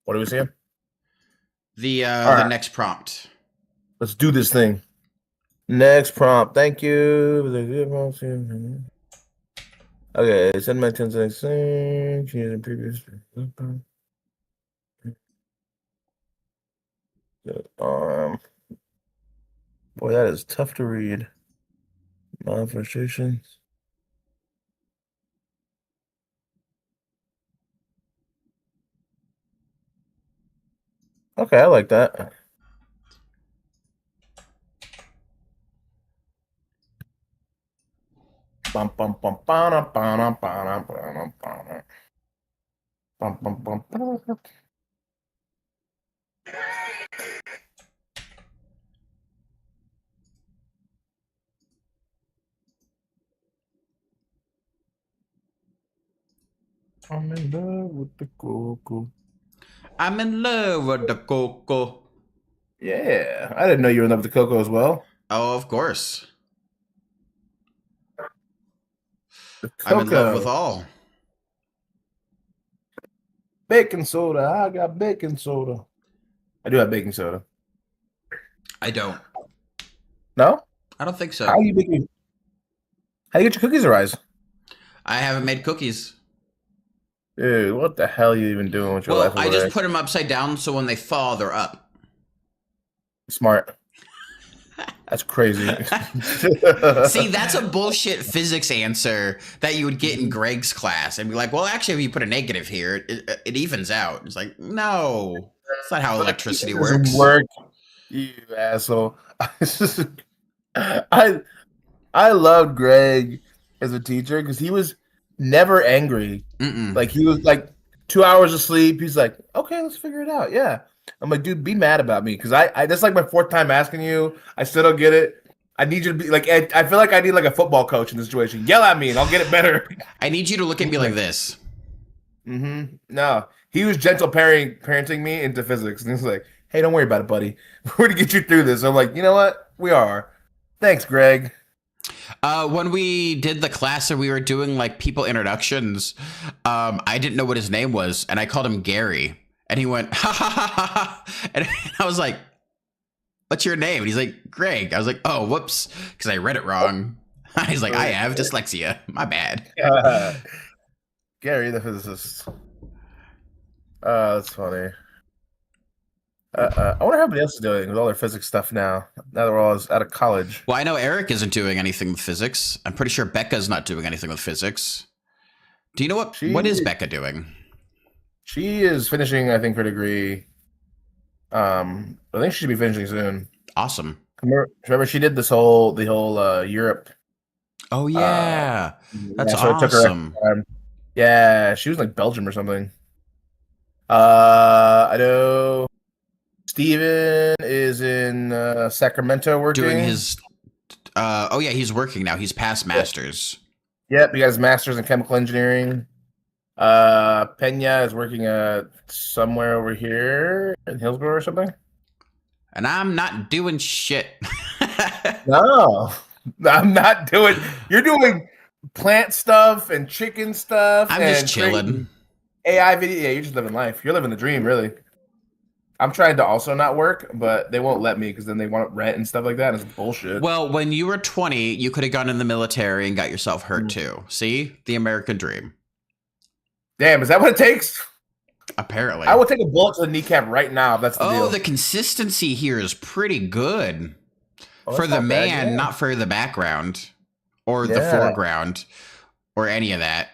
What are we seeing? The right. next prompt. Let's do this thing. Next prompt. Thank you. Okay, send my 10 seconds. Change in previous. Boy, that is tough to read. My frustrations. Okay, I like that. Bum, bum, bum, bum, bum, bum, bum, bum, bum. Bum, bum, bum, bum. I'm in love with the cocoa. I'm in love with the cocoa. Yeah, I didn't know you were in love with the cocoa as well. Oh, of course. The I'm in love cocoa. with all. Baking soda. I got baking soda. I do have baking soda. I don't. No? I don't think so. How do you baking? How do you get your cookies to rise? I haven't made cookies. Dude, what the hell are you even doing with your life Well, over I just there? put them upside down so when they fall, they're up. Smart. That's crazy. See, that's a bullshit physics answer that you would get in Greg's class and be like, well, actually, if you put a negative here, it evens out. It's like, no, that's not how electricity works. Work, you asshole. I loved Greg as a teacher because he was never angry. Mm-mm. Like he was like 2 hours of sleep. He's like, okay, let's figure it out. Yeah. I'm like, dude, be mad about me because I that's like my fourth time asking you. I still don't get it. I need you to be like, I feel like I need like a football coach in this situation. Yell at me and I'll get it better. I need you to look at me like this. Mm-hmm. No, he was gentle parenting me into physics, and he's like, "Hey, don't worry about it, buddy. We're gonna get you through this." I'm like, you know what? We are. Thanks, Greg. When we did the class and we were doing like people introductions, I didn't know what his name was, and I called him Gary, and he went ha ha ha ha, ha. And I was like, "What's your name?" And he's like, "Greg." I was like, "Oh, whoops," because I read it wrong. He's like, "I have dyslexia. My bad." Gary, the physicist. That's funny. I wonder how everybody else is doing with all their physics stuff now. Now that we're all out of college. Well, I know Eric isn't doing anything with physics. I'm pretty sure Becca's not doing anything with physics. Do you know what is Becca doing? She is finishing, I think, her degree. I think she should be finishing soon. Awesome. Remember she did the whole Europe. Oh yeah, that's so it took her awesome. time. Yeah, she was like Belgium or something. I know Steven is in Sacramento working. Doing his oh yeah, he's working now. He's past masters. Yep, he got his master's in chemical engineering. Pena is working somewhere over here in Hillsborough or something. And I'm not doing shit. No, I'm not doing. You're doing plant stuff and chicken stuff. I'm just chilling. AI video. Yeah, you're just living life. You're living the dream, really. I'm trying to also not work, but they won't let me because then they want rent and stuff like that. And it's bullshit. Well, when you were 20, you could have gone in the military and got yourself hurt too. See? The American dream. Damn, is that what it takes? Apparently. I would take a bullet to the kneecap right now if that's the deal. Oh, the consistency here is pretty good. Oh, For that's the not bad, man, yeah. not for the background. Or the Yeah. foreground. Or any of that.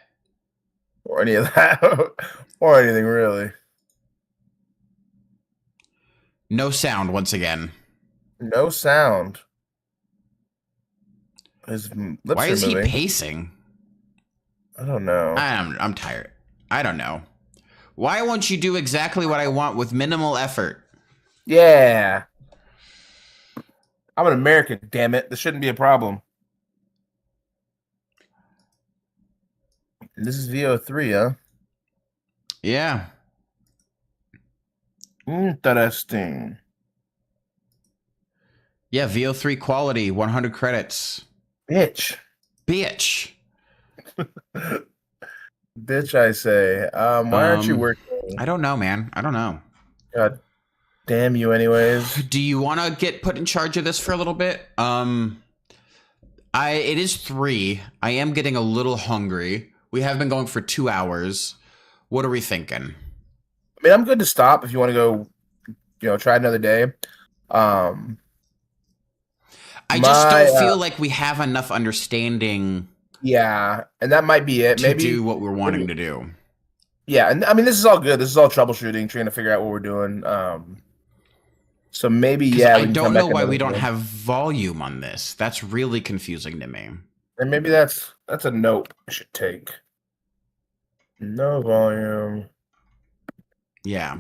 Or any of that. Or anything, really. No sound once again. No sound. His lips Why are is he moving. pacing? I don't know. I'm tired. I don't know. Why won't you do exactly what I want with minimal effort? Yeah. I'm an American, damn it. This shouldn't be a problem. This is VO3, huh? Yeah. Interesting. Yeah, VO3 quality, 100 credits. Bitch. Bitch. Bitch, I say. Why aren't you working? I don't know, man. I don't know. God damn you, anyways. Do you want to get put in charge of this for a little bit? It is 3. I am getting a little hungry. We have been going for 2 hours. What are we thinking? I mean, I'm good to stop if you want to go, try another day. I just don't feel like we have enough understanding. Yeah, and that might be it. To Maybe do what we're wanting to do. Yeah, and I mean, this is all good. This is all troubleshooting, trying to figure out what we're doing. So maybe, yeah. I don't know why we don't have volume on this. That's really confusing to me. And maybe that's a note I should take. No volume. Yeah.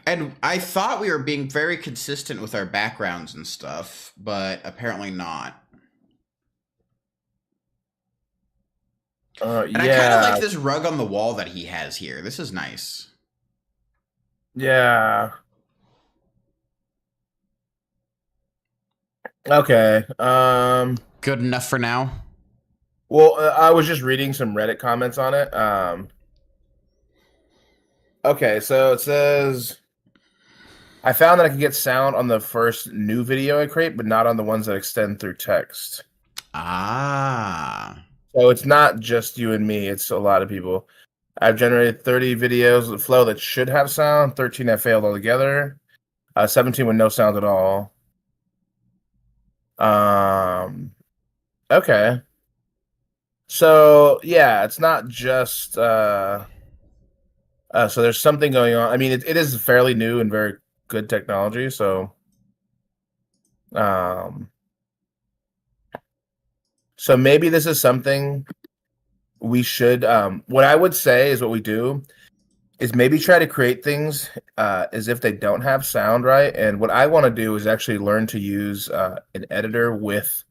And I thought we were being very consistent with our backgrounds and stuff, but apparently not. And I kind of like this rug on the wall that he has here. This is nice. Yeah. Okay. Good enough for now? Well, I was just reading some Reddit comments on it. Okay, so it says, I found that I can get sound on the first new video I create, but not on the ones that extend through text. Ah. So it's not just you and me, it's a lot of people. I've generated 30 videos with flow that should have sound, 13 have failed altogether, 17 with no sound at all. Okay. So, yeah, it's not just... so there's something going on. I mean, it is fairly new and very good technology, so... So maybe this is something we should... what I would say is what we do is maybe try to create things as if they don't have sound, right? And what I want to do is actually learn to use an editor with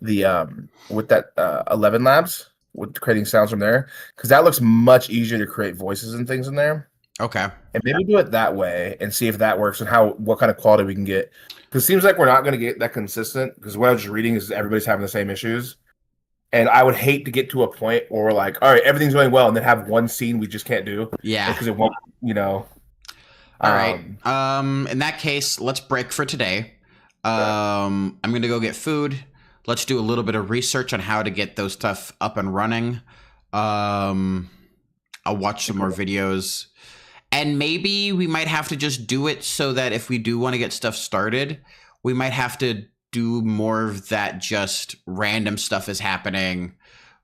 that 11 Labs, with creating sounds from there, because that looks much easier to create voices and things in there. Okay. And maybe do it that way and see if that works and what kind of quality we can get. Because it seems like we're not going to get that consistent, because what I was just reading is everybody's having the same issues. And I would hate to get to a point where we're like, all right, everything's going well, and then have one scene we just can't do. Yeah. Because it won't, All right. In that case, let's break for today. I'm going to go get food. Let's do a little bit of research on how to get those stuff up and running. I'll watch some more videos. And maybe we might have to just do it so that if we do want to get stuff started, we might have to do more of that, just random stuff is happening,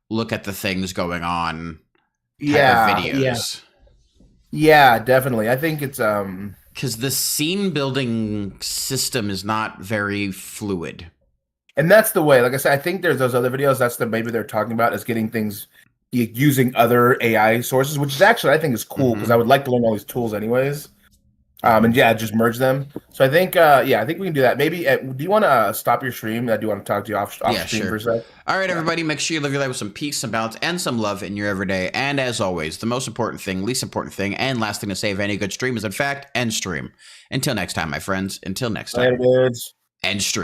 look at the things going on type of videos. Yeah, definitely. I think it's because the scene building system is not very fluid. And that's the way, like I said, I think there's those other videos. That's maybe they're talking about is getting things using other AI sources, which is actually, I think, is cool, because I would like to learn all these tools anyways. And yeah, just merge them. So I think, I think we can do that. Maybe, do you want to stop your stream? I do want to talk to you off stream for a sec. All right, everybody, make sure you live your life with some peace, some balance, and some love in your everyday. And as always, the most important thing, least important thing, and last thing to say of any good stream is, in fact, end stream. Until next time, my friends. Until next time. Later, dudes. End stream.